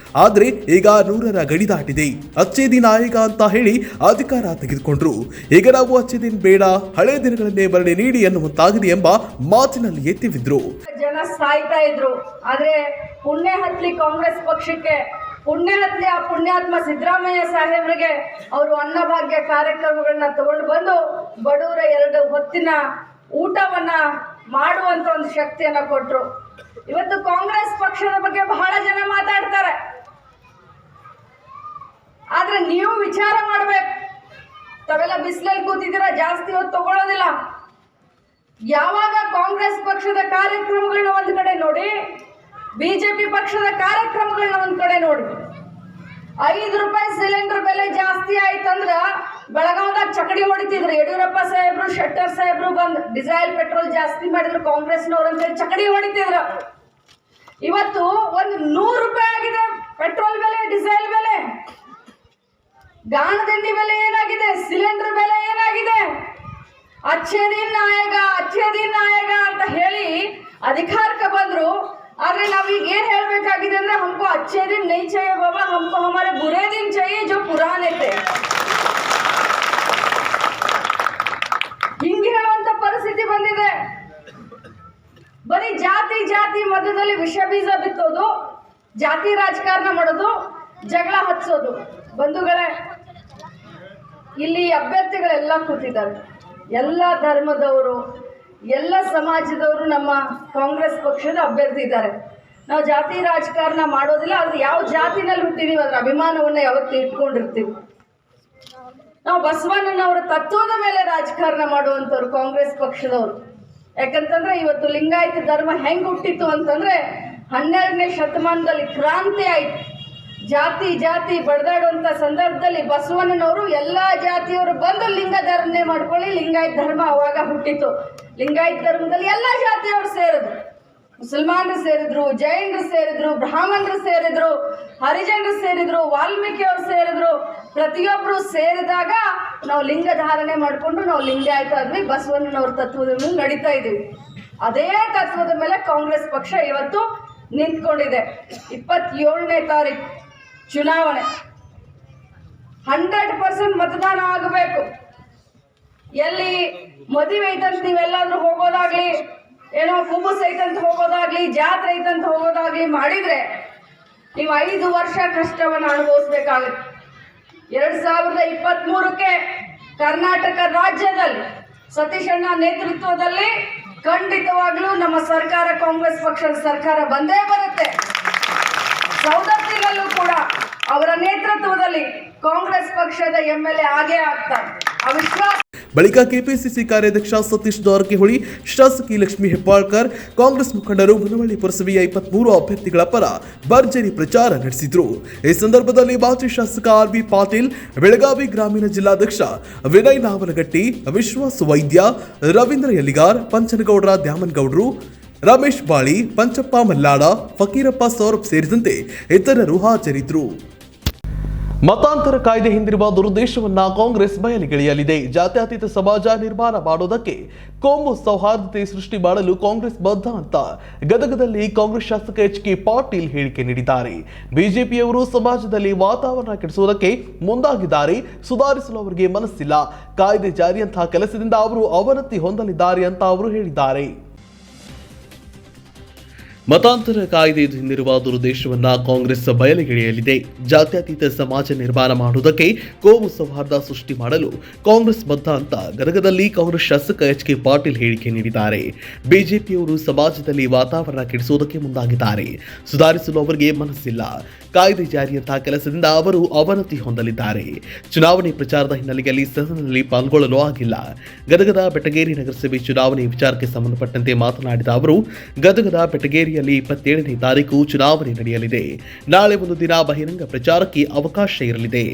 ಆದರೆ ಈಗ 100ರ ಗಡಿ ದಾಟಿದೆ. ಅಚ್ಚೇ ದಿನ ಆಯೇಗ ಅಂತ ಹೇಳಿ ಅಧಿಕಾರ ತೆಗೆದುಕೊಂಡ್ರು. ಈಗ ನಾವು ಅಚ್ಚೇ ದಿನ ಬೇಡ, ಹಳೆ ದಿನಗಳನ್ನೇ ಮರಳಿ ನೀಡಿ ಎನ್ನುವಂತಾಗಿದೆ ಎಂಬ ಮಾತಿನಲ್ಲಿ ಎತ್ತಿವಿದ್ರು.
ಜನ ಸಾಯ್ತಾ ಇದ್ರು. ಆದ್ರೆ ಪುಣ್ಯ ಹತ್ಲಿ ಕಾಂಗ್ರೆಸ್ ಪಕ್ಷಕ್ಕೆ, ಪುಣ್ಯ ಹತ್ಲಿ ಆ ಪುಣ್ಯಾತ್ಮ ಸಿದ್ದರಾಮಯ್ಯ ಸಾಹೇಬ್ರಿಗೆ ಅವರು ಅನ್ನಭಾಗ್ಯ ಕಾರ್ಯಕ್ರಮಗಳನ್ನ ತಗೊಂಡು ಬಂದು ಬಡವರ 2 ಹೊತ್ತಿನ ಊಟವನ್ನ ಮಾಡುವಂತ ಒಂದು ಶಕ್ತಿಯನ್ನ ಕೊಟ್ರು. ಇವತ್ತು ಕಾಂಗ್ರೆಸ್ ಪಕ್ಷದ ಬಗ್ಗೆ ಬಹಳ ಜನ ಮಾತಾಡ್ತಾರೆ, ಆದ್ರೆ ನೀವು ವಿಚಾರ ಮಾಡ್ಬೇಕು. ತಾವೆಲ್ಲ ಬಿಸಿಲಲ್ಲಿ ಕೂತಿದ್ದೀರಾ, ಜಾಸ್ತಿ ಹೊತ್ತು ತಗೊಳ್ಳೋದಿಲ್ಲ. ಯಾವಾಗ ಕಾಂಗ್ರೆಸ್ ಪಕ್ಷದ ಕಾರ್ಯಕ್ರಮಗಳನ್ನ ಒಂದು ಕಡೆ ನೋಡಿ, ಬಿಜೆಪಿ ಪಕ್ಷದ ಕಾರ್ಯಕ್ರಮಗಳನ್ನ ಒಂದು ಕಡೆ ನೋಡಿ. 5 ರೂಪಾಯಿ ಸಿಲಿಂಡರ್ ಬೆಲೆ ಜಾಸ್ತಿ ಆಯ್ತಂದ್ರ ಬೆಳಗಾವದಾಗ ಚಕಡಿ ಹೊಡಿತಿದ್ರು. ಯಡಿಯೂರಪ್ಪ ಸಾಹೇಬ್ರು, ಶೆಟ್ಟರ್ ಸಾಹೇಬ್ರು ಬಂದು ಡೀಸೆಲ್ ಪೆಟ್ರೋಲ್ ಜಾಸ್ತಿ ಮಾಡಿದ್ರು ಕಾಂಗ್ರೆಸ್ನವ್ರು ಅಂತೇಳಿ ಚಕಡಿ ಹೊಡಿತಿದ್ರು. ಇವತ್ತು ಒಂದು 100 ರೂಪಾಯಿ ಆಗಿದೆ ಪೆಟ್ರೋಲ್ ಬೆಲೆ, ಡೀಸೆಲ್ ಬೆಲೆ, ಗಾಣದಿಂಡಿ ಬೆಲೆ ಏನಾಗಿದೆ, ಸಿಲಿಂಡರ್ ಬೆಲೆ ಏನಾಗಿದೆ. ಅಚ್ಚೇ ದಿನ ಆಯೇಗ ಅಂತ ಹೇಳಿ ಅಧಿಕಾರಕ್ಕೆ ಬಂದ್ರು. ಆದ್ರೆ ನಾವೀಗ ಏನ್ ಹೇಳ್ಬೇಕಾಗಿದೆ ಅಂದ್ರೆ, हमको अच्छे दिन नहीं चाहिए बाबा, हमको हमारे बुरे दिन चाहिए जो पुराने थे. ಹಿಂಗೆ ಹೇಳುವಂತ ಪರಿಸ್ಥಿತಿ ಬಂದಿದೆ. ಬರೀ ಜಾತಿ ಮಧ್ಯದಲ್ಲಿ ವಿಷ ಬೀಜ ಬಿತ್ತೋದು, ಜಾತಿ ರಾಜಕಾರಣ ಮಾಡೋದು, ಜಗಳ ಹಚ್ಚೋದು. ಬಂಧುಗಳೇ, ಇಲ್ಲಿ ಅಭ್ಯರ್ಥಿಗಳೆಲ್ಲ ಕೂತಿದ್ದಾರೆ. ಎಲ್ಲ ಧರ್ಮದವರು, ಎಲ್ಲ ಸಮಾಜದವರು ನಮ್ಮ ಕಾಂಗ್ರೆಸ್ ಪಕ್ಷದ ಅಭ್ಯರ್ಥಿ ಇದ್ದಾರೆ. ನಾವು ಜಾತಿ ರಾಜಕಾರಣ ಮಾಡೋದಿಲ್ಲ, ಆದರೆ ಯಾವ ಜಾತಿನಲ್ಲಿ ಹುಟ್ಟಿದೀವಿ ಅದರ ಅಭಿಮಾನವನ್ನು ಯಾವತ್ತೂ ಇಟ್ಕೊಂಡಿರ್ತೀವಿ. ನಾವು ಬಸವಣ್ಣನವರ ತತ್ವದ ಮೇಲೆ ರಾಜಕಾರಣ ಮಾಡುವಂಥವ್ರು ಕಾಂಗ್ರೆಸ್ ಪಕ್ಷದವರು. ಯಾಕಂತಂದ್ರೆ ಇವತ್ತು ಲಿಂಗಾಯತ ಧರ್ಮ ಹೆಂಗೆ ಹುಟ್ಟಿತ್ತು ಅಂತಂದ್ರೆ 12ನೇ ಶತಮಾನದಲ್ಲಿ ಕ್ರಾಂತಿ ಆಯಿತು. ಜಾತಿ ಬಡ್ದಾಡುವಂಥ ಸಂದರ್ಭದಲ್ಲಿ ಬಸವಣ್ಣನವರು ಎಲ್ಲ ಜಾತಿಯವರು ಬಂದು ಲಿಂಗ ಧಾರಣೆ ಮಾಡ್ಕೊಳ್ಳಿ, ಲಿಂಗಾಯತ ಧರ್ಮ ಅವಾಗ ಹುಟ್ಟಿತು. ಲಿಂಗಾಯತ ಧರ್ಮದಲ್ಲಿ ಎಲ್ಲ ಜಾತಿಯವರು ಸೇರಿದ್ರು. ಮುಸಲ್ಮಾನರು ಸೇರಿದ್ರು, ಜೈನರು ಸೇರಿದ್ರು, ಬ್ರಾಹ್ಮಣರು ಸೇರಿದ್ರು, ಹರಿಜನರು ಸೇರಿದ್ರು, ವಾಲ್ಮೀಕಿಯವರು ಸೇರಿದ್ರು. ಪ್ರತಿಯೊಬ್ಬರು ಸೇರಿದಾಗ ನಾವು ಲಿಂಗ ಧಾರಣೆ ಮಾಡಿಕೊಂಡು ನಾವು ಲಿಂಗಾಯತ ಆದ್ವಿ. ಬಸವಣ್ಣನವ್ರ ತತ್ವದ ಮೇಲೆ ನಡೀತಾ ಇದ್ದೀವಿ. ಅದೇ ತತ್ವದ ಮೇಲೆ ಕಾಂಗ್ರೆಸ್ ಪಕ್ಷ ಇವತ್ತು ನಿಂತ್ಕೊಂಡಿದೆ. 27ನೇ ತಾರೀಕು ಚುನಾವಣೆ, 100% ಮತದಾನ ಆಗಬೇಕು. ಎಲ್ಲಿ ಮದುವೆ ಐತಂತ ನೀವೆಲ್ಲಾದ್ರೂ ಹೋಗೋದಾಗ್ಲಿ, ಏನೋ ಕುಬುಸ್ ಐತಂತ ಹೋಗೋದಾಗ್ಲಿ, ಜಾತ್ರೆ ಐತಂತ ಹೋಗೋದಾಗ್ಲಿ ಮಾಡಿದ್ರೆ ನೀವು 5 ವರ್ಷ ಕಷ್ಟವನ್ನು ಅನುಭವಿಸ್ಬೇಕಾಗುತ್ತೆ. 2023ಕ್ಕೆ ಕರ್ನಾಟಕ ರಾಜ್ಯದಲ್ಲಿ ಸತೀಶಣ್ಣ ನೇತೃತ್ವದಲ್ಲಿ ಖಂಡಿತವಾಗ್ಲೂ ನಮ್ಮ ಸರ್ಕಾರ, ಕಾಂಗ್ರೆಸ್ ಪಕ್ಷದ ಸರ್ಕಾರ ಬಂದೇ ಬರುತ್ತೆ. ಸೌದತ್ತಿನಲ್ಲೂ ಕೂಡ ಅವರ ನೇತೃತ್ವದಲ್ಲಿ ಕಾಂಗ್ರೆಸ್ ಪಕ್ಷದ MLA ಆಗೇ ಆಗ್ತಾರೆ. ಆ ವಿಶ್ವಾಸ.
ಬಳಿಕ ಕೆಪಿಸಿಸಿ ಕಾರ್ಯಾಧ್ಯಕ್ಷ ಸತೀಶ್ ಜಾರಕಿಹೊಳಿ, ಶಾಸಕಿ ಲಕ್ಷ್ಮೀ ಹೆಬ್ಬಾಳ್ಕರ್, ಕಾಂಗ್ರೆಸ್ ಮುಖಂಡರು ಮುನವಳ್ಳಿ ಪುರಸಭೆಯ 23 ಅಭ್ಯರ್ಥಿಗಳ ಪರ ಭರ್ಜರಿ ಪ್ರಚಾರ ನಡೆಸಿದರು. ಈ ಸಂದರ್ಭದಲ್ಲಿ ಮಾಜಿ ಶಾಸಕ RB ಪಾಟೀಲ್, ಬೆಳಗಾವಿ ಗ್ರಾಮೀಣ ಜಿಲ್ಲಾಧ್ಯಕ್ಷ ವಿನಯ್ ನಾವಲಗಟ್ಟಿ, ವಿಶ್ವಾಸ ವೈದ್ಯ, ರವೀಂದ್ರ ಯಲಿಗಾರ್, ಪಂಚನಗೌಡರ ದ್ಯಾಮನಗೌಡರು, ರಮೇಶ್ ಬಾಳಿ, ಪಂಚಪ್ಪ ಮಲ್ಲಾಡ, ಫಕೀರಪ್ಪ ಸೌರಭ್ ಸೇರಿದಂತೆ ಇತರರು ಹಾಜರಿದ್ದರು. ಮತಾಂತರ ಕಾಯ್ದೆ ಹಿಂದಿರುವ ದುರುದ್ದೇಶವನ್ನ ಕಾಂಗ್ರೆಸ್ ಬಯಲಿಗೆಳೆಯಲಿದೆ. ಜಾತ್ಯತೀತ ಸಮಾಜ ನಿರ್ಮಾಣ ಮಾಡೋದಕ್ಕೆ ಕೋಮು ಸೌಹಾರ್ದತೆ ಸೃಷ್ಟಿ ಮಾಡಲು ಕಾಂಗ್ರೆಸ್ ಬದ್ಧ ಅಂತ ಗದಗದಲ್ಲಿ ಕಾಂಗ್ರೆಸ್ ಶಾಸಕ HK ಪಾಟೀಲ್ ಹೇಳಿಕೆ ನೀಡಿದ್ದಾರೆ. ಬಿಜೆಪಿಯವರು ಸಮಾಜದಲ್ಲಿ ವಾತಾವರಣ ಕೆಡಿಸುವುದಕ್ಕೆ ಮುಂದಾಗಿದ್ದಾರೆ. ಸುಧಾರಿಸಲು ಅವರಿಗೆ ಮನಸ್ಸಿಲ್ಲ. ಕಾಯ್ದೆ ಜಾರಿಯಂತಹ ಕೆಲಸದಿಂದ ಅವರು ಅವನತಿ ಹೊಂದಲಿದ್ದಾರೆ ಅಂತ ಅವರು ಹೇಳಿದ್ದಾರೆ. ಮತಾಂತರ ಕಾಯ್ದೆ ಹಿಂದಿರುವ ದುರುದ್ದೇಶವನ್ನ ಕಾಂಗ್ರೆಸ್ ಬಯಲಿಗೆಳೆಯಲಿದೆ. ಜಾತ್ಯತೀತ ಸಮಾಜ ನಿರ್ಮಾಣ ಮಾಡುವುದಕ್ಕೆ ಕೋಮು ಸೌಹಾರ್ದ ಸೃಷ್ಟಿ ಮಾಡಲು ಕಾಂಗ್ರೆಸ್ ಬದ್ಧ ಅಂತ ಗದಗದಲ್ಲಿ ಕಾಂಗ್ರೆಸ್ ಶಾಸಕ HK ಪಾಟೀಲ್ ಹೇಳಿಕೆ ನೀಡಿದ್ದಾರೆ. ಬಿಜೆಪಿಯವರು ಸಮಾಜದಲ್ಲಿ ವಾತಾವರಣ ಕೆಡಿಸುವುದಕ್ಕೆ ಮುಂದಾಗಿದ್ದಾರೆ. ಸುಧಾರಿಸಲು ಅವರಿಗೆ ಮನಸ್ಸಿಲ್ಲ. ಕಾಯ್ದೆ ಜಾರಿಯಂತಹ ಕೆಲಸದಿಂದ ಅವರು ಅವನತಿ ಹೊಂದಲಿದ್ದಾರೆ. ಚುನಾವಣೆ ಪ್ರಚಾರದ ಹಿನ್ನೆಲೆಯಲ್ಲಿ ಸದನದಲ್ಲಿ ಪಾಲ್ಗೊಳ್ಳಲು ಆಗಿಲ್ಲ. ಗದಗದ ಬೆಟಗೇರಿ ನಗರಸಭೆ ಚುನಾವಣೆ ವಿಚಾರಕ್ಕೆ ಸಂಬಂಧಪಟ್ಟಂತೆ ಮಾತನಾಡಿದ ಅವರು, ಗದಗದ ಬೆಟಗೇರಿಯಲ್ಲಿ 27ನೇ ತಾರೀಕು ಚುನಾವಣೆ ನಡೆಯಲಿದೆ. ನಾಳೆ ಒಂದು ದಿನ ಬಹಿರಂಗ ಪ್ರಚಾರಕ್ಕೆ ಅವಕಾಶ ಇರಲಿದೆ.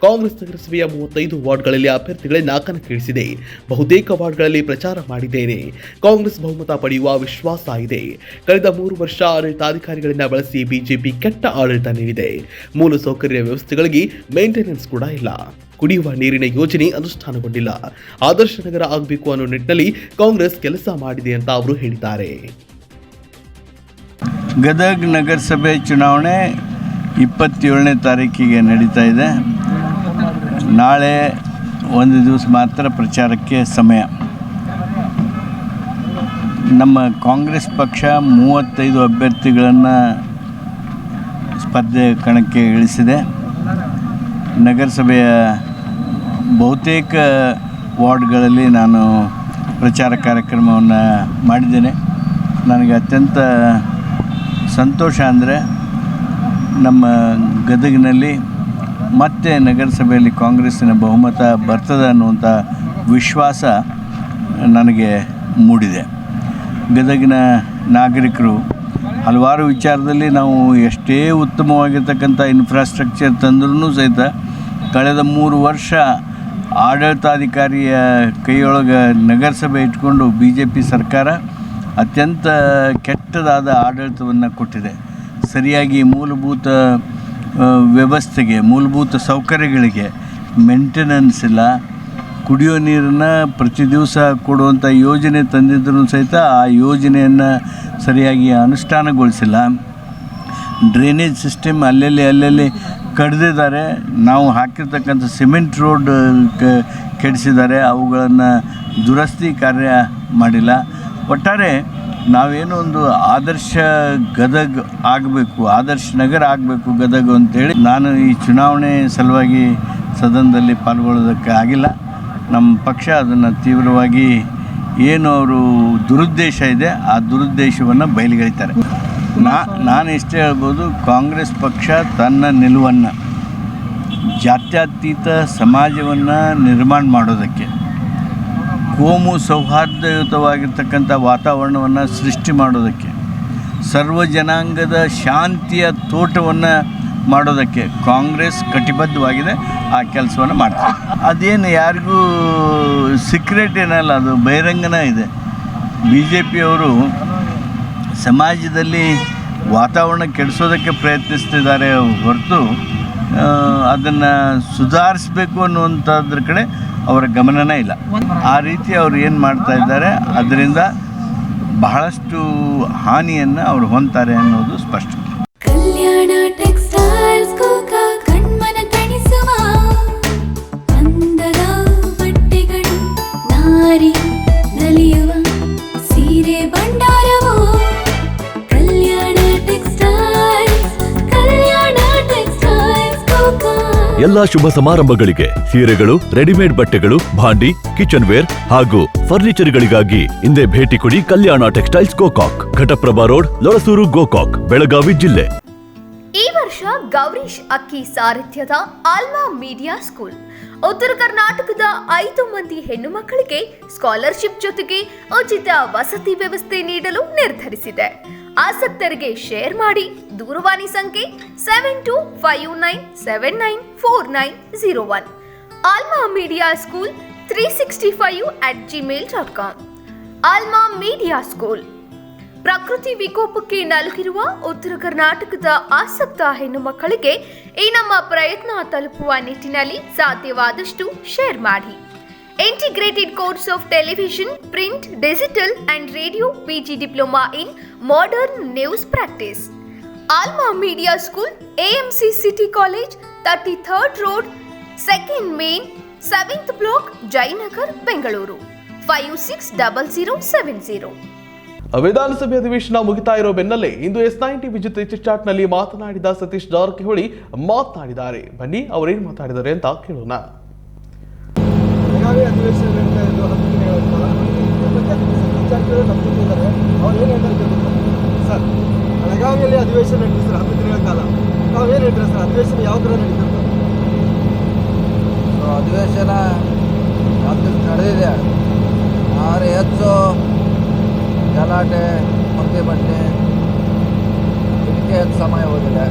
ಕಾಂಗ್ರೆಸ್ ನಗರಸಭೆಯ 35 ವಾರ್ಡ್ಗಳಲ್ಲಿ ಅಭ್ಯರ್ಥಿಗಳನ್ನ ಕಣಕ್ಕಿಳಿಸಿದೆ. ಬಹುತೇಕ ವಾರ್ಡ್ಗಳಲ್ಲಿ ಪ್ರಚಾರ ಮಾಡಿದ್ದೇನೆ. ಕಾಂಗ್ರೆಸ್ ಬಹುಮತ ಪಡೆಯುವ ವಿಶ್ವಾಸ ಇದೆ. ಕಳೆದ 3 ವರ್ಷ ಆಡಳಿತಾಧಿಕಾರಿಗಳನ್ನ ಬಳಸಿ ಬಿಜೆಪಿ ಕೆಟ್ಟ ಆಡಳಿತ ನೀಡಿದೆ. ಮೂಲಸೌಕರ್ಯ ವ್ಯವಸ್ಥೆಗಳಿಗೆ ಮೇಂಟೆನೆನ್ಸ್ ಕೂಡ ಇಲ್ಲ. ಕುಡಿಯುವ ನೀರಿನ ಯೋಜನೆ ಅನುಷ್ಠಾನಗೊಂಡಿಲ್ಲ. ಆದರ್ಶ ನಗರ ಆಗಬೇಕು ಅನ್ನೋ ನಿಟ್ಟಿನಲ್ಲಿ ಕಾಂಗ್ರೆಸ್ ಕೆಲಸ ಮಾಡಿದೆ ಅಂತ ಅವರು ಹೇಳಿದ್ದಾರೆ.
ಗದಗ ನಗರಸಭೆ ಚುನಾವಣೆ 27ನೇ ತಾರೀಕಿಗೆ ನಡೀತಾ ಇದೆ. ನಾಳೆ ಒಂದು ದಿವಸ ಮಾತ್ರ ಪ್ರಚಾರಕ್ಕೆ ಸಮಯ. ನಮ್ಮ ಕಾಂಗ್ರೆಸ್ ಪಕ್ಷ 35 ಅಭ್ಯರ್ಥಿಗಳನ್ನು ಸ್ಪರ್ಧೆ ಕಣಕ್ಕೆ ಇಳಿಸಿದೆ. ನಗರಸಭೆಯ ಬಹುತೇಕ ವಾರ್ಡ್ಗಳಲ್ಲಿ ನಾನು ಪ್ರಚಾರ ಕಾರ್ಯಕ್ರಮವನ್ನು ಮಾಡಿದ್ದೇನೆ. ನನಗೆ ಅತ್ಯಂತ ಸಂತೋಷ ಅಂದರೆ ನಮ್ಮ ಗದಗಿನಲ್ಲಿ ಮತ್ತೆ ನಗರಸಭೆಯಲ್ಲಿ ಕಾಂಗ್ರೆಸ್ಸಿನ ಬಹುಮತ ಬರ್ತದೆ ಅನ್ನುವಂಥ ವಿಶ್ವಾಸ ನನಗೆ ಮೂಡಿದೆ. ಗದಗಿನ ನಾಗರಿಕರು ಹಲವಾರು ವಿಚಾರದಲ್ಲಿ ನಾವು ಎಷ್ಟೇ ಉತ್ತಮವಾಗಿರ್ತಕ್ಕಂಥ ಇನ್ಫ್ರಾಸ್ಟ್ರಕ್ಚರ್ ತಂದ್ರೂ ಸಹಿತ ಕಳೆದ 3 ವರ್ಷ ಆಡಳಿತಾಧಿಕಾರಿಯ ಕೈಯೊಳಗೆ ನಗರಸಭೆ ಇಟ್ಕೊಂಡು BJP ಸರ್ಕಾರ ಅತ್ಯಂತ ಕೆಟ್ಟದಾದ ಆಡಳಿತವನ್ನು ಕೊಟ್ಟಿದೆ. ಸರಿಯಾಗಿ ಮೂಲಭೂತ ವ್ಯವಸ್ಥೆಗೆ, ಮೂಲಭೂತ ಸೌಕರ್ಯಗಳಿಗೆ ಮೇಂಟೆನೆನ್ಸ್ ಇಲ್ಲ. ಕುಡಿಯೋ ನೀರನ್ನು ಪ್ರತಿ ದಿವಸ ಕೊಡುವಂಥ ಯೋಜನೆ ತಂದಿದ್ದರೂ ಸಹಿತ ಆ ಯೋಜನೆಯನ್ನು ಸರಿಯಾಗಿ ಅನುಷ್ಠಾನಗೊಳಿಸಿಲ್ಲ. ಡ್ರೈನೇಜ್ ಸಿಸ್ಟಮ್ ಅಲ್ಲಲ್ಲಿ ಕಡ್ದಿದ್ದಾರೆ. ನಾವು ಹಾಕಿರ್ತಕ್ಕಂಥ ಸಿಮೆಂಟ್ ರೋಡ್ ಕೆಡಿಸಿದ್ದಾರೆ. ಅವುಗಳನ್ನು ದುರಸ್ತಿ ಕಾರ್ಯ ಮಾಡಿಲ್ಲ. ಒಟ್ಟಾರೆ ನಾವೇನೋ ಒಂದು ಆದರ್ಶ ಗದಗ ಆಗಬೇಕು, ಆದರ್ಶ ನಗರ ಆಗಬೇಕು ಗದಗ ಅಂತೇಳಿ ನಾನು ಈ ಚುನಾವಣೆ ಸಲುವಾಗಿ ಸದನದಲ್ಲಿ ಪಾಲ್ಗೊಳ್ಳೋದಕ್ಕೆ ಆಗಿಲ್ಲ. ನಮ್ಮ ಪಕ್ಷ ಅದನ್ನು ತೀವ್ರವಾಗಿ ಏನು ಅವರು ದುರುದ್ದೇಶ ಇದೆ ಆ ದುರುದ್ದೇಶವನ್ನು ಬಯಲಿಗೆಳಿತಾರೆ. ನಾನು ಇಷ್ಟೇ ಹೇಳ್ಬೋದು, ಕಾಂಗ್ರೆಸ್ ಪಕ್ಷ ತನ್ನ ನಿಲುವನ್ನು ಜಾತ್ಯತೀತ ಸಮಾಜವನ್ನು ನಿರ್ಮಾಣ ಮಾಡೋದಕ್ಕೆ, ಕೋಮು ಸೌಹಾರ್ದಯುತವಾಗಿರ್ತಕ್ಕಂಥ ವಾತಾವರಣವನ್ನು ಸೃಷ್ಟಿ ಮಾಡೋದಕ್ಕೆ, ಸರ್ವ ಜನಾಂಗದ ಶಾಂತಿಯ ತೋಟವನ್ನು ಮಾಡೋದಕ್ಕೆ ಕಾಂಗ್ರೆಸ್ ಕಟಿಬದ್ಧವಾಗಿದೆ. ಆ ಕೆಲಸವನ್ನು ಮಾಡ್ತಾರೆ. ಅದೇನು ಯಾರಿಗೂ ಸೀಕ್ರೆಟ್ ಏನಲ್ಲ, ಅದು ಬಹಿರಂಗನ ಇದೆ. BJPಯವರು ಸಮಾಜದಲ್ಲಿ ವಾತಾವರಣ ಕೆಡಿಸೋದಕ್ಕೆ ಪ್ರಯತ್ನಿಸ್ತಿದ್ದಾರೆ ಹೊರತು ಅದನ್ನು ಸುಧಾರಿಸಬೇಕು ಅನ್ನುವಂಥದ್ರ ಕಡೆ ಅವರ ಗಮನನೇ ಇಲ್ಲ. ಆ ರೀತಿ ಅವರು ಏನು ಮಾಡ್ತಾ ಇದ್ದಾರೆ, ಅದರಿಂದ ಬಹಳಷ್ಟು ಹಾನಿಯನ್ನು ಅವರು ಹೊಂದ್ತಾರೆ ಅನ್ನೋದು ಸ್ಪಷ್ಟ.
ಕಲ್ಯಾಣ ಟೆಕ್ಸ್ಟೈಲ್ಸ್ ಕೋಕಾ ಕಣ್ಮನ ತಣಿಸುವ ಅಂದದ ಬಟ್ಟೆಗಳು, ನಾರಿ ನಲಿಯುವ ಸೀರೆ ಭಂಡಾರವು ಕಲ್ಯಾಣ ಟೆಕ್ಸ್ಟೈಲ್ಸ್ ಕೋಕಾ.
ಎಲ್ಲಾ ಶುಭ ಸಮಾರಂಭಗಳಿಗೆ ಸೀರೆಗಳು, ರೆಡಿಮೇಡ್ ಬಟ್ಟೆಗಳು, ಭಾಂಡಿ, ಕಿಚನ್ ವೇರ್ ಹಾಗೂ ಫರ್ನಿಚರ್ಗಳಿಗಾಗಿ ಹಿಂದೆ ಭೇಟಿ ಕೊಡಿ ಕಲ್ಯಾಣ ಟೆಕ್ಸ್ಟೈಲ್ಸ್ ಗೋಕಾಕ್, ಘಟಪ್ರಭಾ ರೋಡ್, ಲೊರಸೂರು, ಗೋಕಾಕ್, ಬೆಳಗಾವಿ ಜಿಲ್ಲೆ.
ಈ ವರ್ಷ ಗೌರೀಶ್ ಅಕ್ಕಿ ಸಾರಥ್ಯದ ಆಲ್ಮಾ ಮೀಡಿಯಾ ಸ್ಕೂಲ್ ಉತ್ತರ ಕರ್ನಾಟಕದ 5 ಮಂದಿ ಹೆಣ್ಣು ಮಕ್ಕಳಿಗೆ ಸ್ಕಾಲರ್ಶಿಪ್ ಜೊತೆಗೆ ಉಚಿತ ವಸತಿ ವ್ಯವಸ್ಥೆ ನೀಡಲು ನಿರ್ಧರಿಸಿದೆ. ಆಸಕ್ತರಿಗೆ ಶೇರ್ ಮಾಡಿ. ದೂರವಾಣಿ ಸಂಖ್ಯೆ 7259794901. Alma Media school 365@gmail.com. Alma Media school. ಪ್ರಕೃತಿ ವಿಕೋಪಕ್ಕೆ ನಲುಗಿರುವ ಉತ್ತರ ಕರ್ನಾಟಕದ ಆಸಕ್ತ ಹೆಣ್ಣು ಮಕ್ಕಳಿಗೆ ಈ ನಮ್ಮ ಪ್ರಯತ್ನ ತಲುಪುವ ನಿಟ್ಟಿನಲ್ಲಿ ಸಾಧ್ಯವಾದಷ್ಟು ಶೇರ್ ಮಾಡಿ. Integrated course of television, print, digital and radio, PG diploma in modern news practice. Alma Media School, AMC City College, 33rd road, 2nd main, 7th block, Jayanagar, Bengaluru 560070.
ವಿಧಾನಸಭೆ ಅಧಿವೇಶನ ಮುಗಿತಾ ಇರೋ ಬೆನ್ನಲ್ಲೇ ಇಂದು S9 ಟಿವಿ ಜೊತೆ ಚಿಟ್ಚಾಟ್ನಲ್ಲಿ ಮಾತನಾಡಿದ ಸತೀಶ್ ಜಾರಕಿಹೊಳಿ ಮಾತನಾಡಿದ್ದಾರೆ. ಬನ್ನಿ ಅವರೇನು ಮಾತಾಡಿದ್ದಾರೆ ಅಂತ ಕೇಳೋಣ.
ಬೆಳಗಾವಿ ಅಧಿವೇಶನ ನಡೀತಾ ಇದ್ದು 10 ದಿನಗಳ ಕಾಲ ಸತೀಶ್ ಜಾರಕಿಹೊಳಿ ನಂಬಿದ್ದಾರೆ. ಅವ್ರು ಏನು ಹೇಳ್ತಾರೆ ಸರ್? ಬೆಳಗಾವಿಯಲ್ಲಿ ಅಧಿವೇಶನ ನಡೀತು ಸರ್ 10 ದಿನಗಳ ಕಾಲ. ತಾವೇನು ಹೇಳ್ತೀರಾ ಸರ್? ಅಧಿವೇಶನ ಯಾವ ಥರ ನಡೀತಾರೆ?
ಅಧಿವೇಶನ ನಡೆದಿದೆ, ಆದರೆ ಹೆಚ್ಚು ಗಲಾಟೆ, ಮಂದಿ ಬಟ್ಟೆ ಇದಕ್ಕೆ ಹೆಚ್ಚು ಸಮಯ ಹೋಗಿದೆ.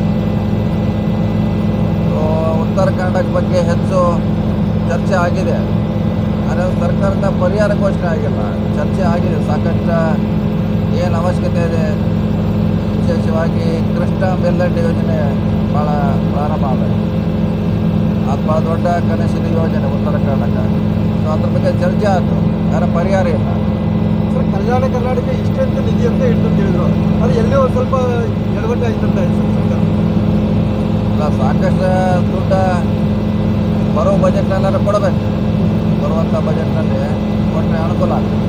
ಉತ್ತರ ಕರ್ನಾಟಕ ಬಗ್ಗೆ ಹೆಚ್ಚು ಚರ್ಚೆ ಆಗಿದೆ, ಆದರೆ ಸರ್ಕಾರದ ಪರಿಹಾರ ಘೋಷಣೆ ಆಗಿಲ್ಲ. ಚರ್ಚೆ ಆಗಿದೆ, ಸಾಕಷ್ಟು ಏನು ಅವಶ್ಯಕತೆ ಇದೆ. ವಿಶೇಷವಾಗಿ ಕೃಷ್ಣ ಬೆಲ್ಲಡ್ಡಿ ಯೋಜನೆ ಭಾಳ ಪ್ರಾರಂಭ ಆಗಿದೆ. ಅದು ಭಾಳ ದೊಡ್ಡ ಕನಸಿನ ಯೋಜನೆ ಉತ್ತರ ಕರ್ನಾಟಕ. ಸೊ ಅದ್ರ ಬಗ್ಗೆ ಚರ್ಚೆ ಆಯಿತು, ಯಾರ ಪರಿಹಾರ ಇಲ್ಲ.
ಸರ್, ಕಲ್ಯಾಣ ಕರ್ನಾಟಕ ಇಷ್ಟಂತ ನಿಧಿ ಅಂತ ಇಟ್ಟು ಹೇಳಿದ್ರು, ಅದು ಎಲ್ಲೇ ಒಂದು ಸ್ವಲ್ಪ ಎಡವಟ್ಟು ಆಯ್ತಂತ ಸರ್ಕಾರ.
ಇಲ್ಲ, ಸಾಕಷ್ಟು ದುಡ್ಡು ಬರೋ ಬಜೆಟ್ನೆಲ್ಲರೂ ಕೊಡಬೇಕು. ಬರುವಂಥ ಬಜೆಟ್ನಲ್ಲಿ ಕೊಟ್ಟರೆ ಅನುಕೂಲ ಆಗ್ತದೆ.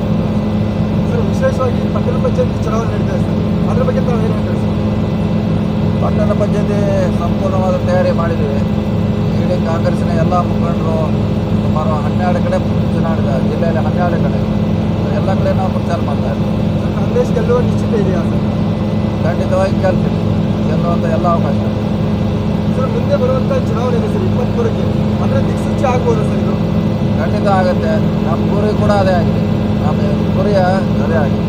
ಸರ್, ವಿಶೇಷವಾಗಿ ಪಟ್ಟಣ ಪಂಚಾಯತ್ ಚುನಾವಣೆ ನಡೀತಾ ಇದೆ ಸರ್, ಅದ್ರ ಬಗ್ಗೆ ತಾವು ಏನು ಹೇಳ್ತೀರಿ ಸರ್?
ಪಟ್ಟಣ ಪಂಚಾಯತಿ ಸಂಪೂರ್ಣವಾದ ತಯಾರಿ ಮಾಡಿದ್ದೀವಿ. ಇಡೀ ಕಾಂಗ್ರೆಸ್ಸಿನ ಎಲ್ಲ ಮುಖಂಡರು ಸುಮಾರು 12 ಕಡೆ ಚುನಾವಣೆ, ಜಿಲ್ಲೆಯಲ್ಲಿ 12 ಕಡೆ, ಎಲ್ಲ ಕಡೆ ನಾವು ಪ್ರಚಾರ ಮಾಡ್ತಾ ಇದ್ದೀವಿ.
ಕಾಂಗ್ರೆಸ್ ಗೆಲ್ಲುವ ನಿಶ್ಚಿತ ಇದೆಯಾ ಸರ್?
ಖಂಡಿತವಾಗಿ ಗೆಲ್ತೀವಿ, ಗೆಲ್ಲುವಂಥ ಎಲ್ಲ ಅವಕಾಶ ಇದೆ.
ಸರ್, ಮುಂದೆ ಬರುವಂಥ ಚುನಾವಣೆ ಇದೆ ಸರ್ 23ಕ್ಕೆ, ಅಂದರೆ ದಿಕ್ಸೂಚಿ ಆಗ್ಬೋದು ಸರ್ ಇದು?
ಖಂಡಿತ ಆಗುತ್ತೆ. ನಮ್ಮ ಗುರಿ ಕೂಡ ಅದೇ ಆಗಿದೆ, ನಮ್ಮ ಗುರಿಯ ಅದೇ ಆಗಿದೆ.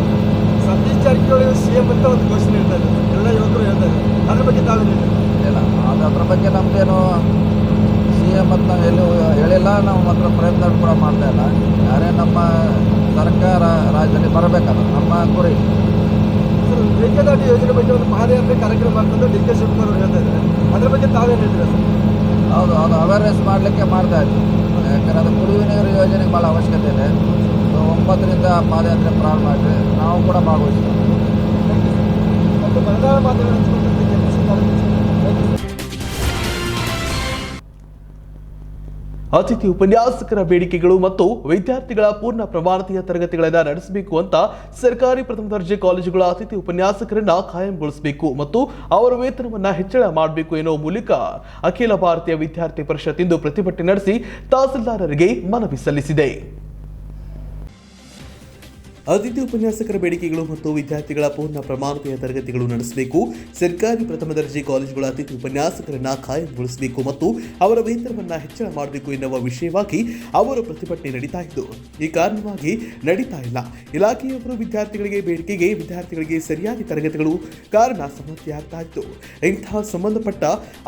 ಸತೀಶ್ ಜಾರಕಿಹೊಳಿ CM ಅಂತ ಒಂದು ಘೋಷಣೆ ಹೇಳ್ತಾ ಇದ್ದಾರೆ, ಎಲ್ಲ ಯುವಕರು ಹೇಳ್ತಾ ಇದ್ದಾರೆ, ಅದ್ರ ಬಗ್ಗೆ ತಾವೇನು ಹೇಳ್ತಾರೆ?
ಇಲ್ಲ, ಅದ್ರ ಬಗ್ಗೆ ನಮ್ಮದೇನು CM ಅಂತ ನಾವು ಎಲ್ಲೂ ಹೇಳಿಲ್ಲ, ನಾವು ಮಾತ್ರ ಪ್ರಯತ್ನ ಕೂಡ ಮಾಡ್ತಾ ಇಲ್ಲ. ಯಾರೇ ನಮ್ಮ ಸರ್ಕಾರ ರಾಜ್ಯದಲ್ಲಿ ಬರಬೇಕಲ್ಲ, ನಮ್ಮ ಗುರಿ.
ಸರ್, ಮೇಕೆದಾಟು ಯೋಜನೆ ಬಗ್ಗೆ ಒಂದು ಪಾದಯಾತ್ರೆ ಕಾರ್ಯಕ್ರಮ ಮಾಡ್ಕೊಂಡು DK ಶಿವಕುಮಾರ್ ಅವರು ಹೇಳ್ತಾ ಇದ್ದಾರೆ, ಅದ್ರ ಬಗ್ಗೆ ತಾವೇನು ಹೇಳ್ತೀರಾ ಸರ್?
ಹೌದು, ಅದು ಅವೇರ್ನೆಸ್ ಮಾಡಲಿಕ್ಕೆ ಮಾಡ್ತಾ ಇದ್ದೀವಿ. ಯಾಕಂದರೆ ಅದು ಕುಡಿಯುವ ನೀರು ಯೋಜನೆಗೆ ಭಾಳ ಅವಶ್ಯಕತೆ ಇದೆ. ಸೊ 9ರಿಂದ ಪಾದಯಾತ್ರೆ ಪ್ರಾರಂಭ ಮಾಡಿ ನಾವು ಕೂಡ ಭಾಗವಹಿಸ್ತೀವಿ.
ಮತ್ತು ಮತದಾರ ಮಾತನಾಡುವಂಥ
ಅತಿಥಿ ಉಪನ್ಯಾಸಕರ ಬೇಡಿಕೆಗಳು ಮತ್ತು ವಿದ್ಯಾರ್ಥಿಗಳ ಪೂರ್ಣ ಪ್ರಮಾಣತೆಯ ತರಗತಿಗಳನ್ನು ನಡೆಸಬೇಕು ಅಂತ ಸರ್ಕಾರಿ ಪ್ರಥಮ ದರ್ಜೆ ಕಾಲೇಜುಗಳ ಅತಿಥಿ ಉಪನ್ಯಾಸಕರನ್ನ ಕಾಯಂಗೊಳಿಸಬೇಕು ಮತ್ತು ಅವರ ವೇತನವನ್ನ ಹೆಚ್ಚಳ ಮಾಡಬೇಕು ಎನ್ನುವ ಮೂಲಕ ಅಖಿಲ ಭಾರತೀಯ ವಿದ್ಯಾರ್ಥಿ ಪರಿಷತ್ ಇಂದು ಪ್ರತಿಭಟನೆ ನಡೆಸಿ ತಹಸೀಲ್ದಾರರಿಗೆ ಮನವಿ ಸಲ್ಲಿಸಿದೆ. ಅತಿಥಿ ಉಪನ್ಯಾಸಕರ ಬೇಡಿಕೆಗಳು ಮತ್ತು ವಿದ್ಯಾರ್ಥಿಗಳ ಪೂರ್ಣ ಪ್ರಮಾಣತೆಯ ತರಗತಿಗಳು ನಡೆಸಬೇಕು, ಸರ್ಕಾರಿ ಪ್ರಥಮ ದರ್ಜೆ ಕಾಲೇಜುಗಳ ಅತಿಥಿ ಉಪನ್ಯಾಸಕರನ್ನ ಕಾಯಂಗೊಳಿಸಬೇಕು ಮತ್ತು ಅವರ ವೇತನವನ್ನ ಹೆಚ್ಚಳ ಮಾಡಬೇಕು ಎನ್ನುವ ವಿಷಯವಾಗಿ ಅವರು ಪ್ರತಿಭಟನೆ ನಡೀತಾ ಇದ್ದು, ಈ ಕಾರಣವಾಗಿ ನಡೀತಾ ಇಲ್ಲ. ಇಲಾಖೆಯವರು ವಿದ್ಯಾರ್ಥಿಗಳಿಗೆ ಸರಿಯಾಗಿ ತರಗತಿಗಳು ಕಾರಣ ಸಮಸ್ಯೆ ಆಗ್ತಾ ಇತ್ತು. ಇಂತಹ ಸಂಬಂಧಪಟ್ಟ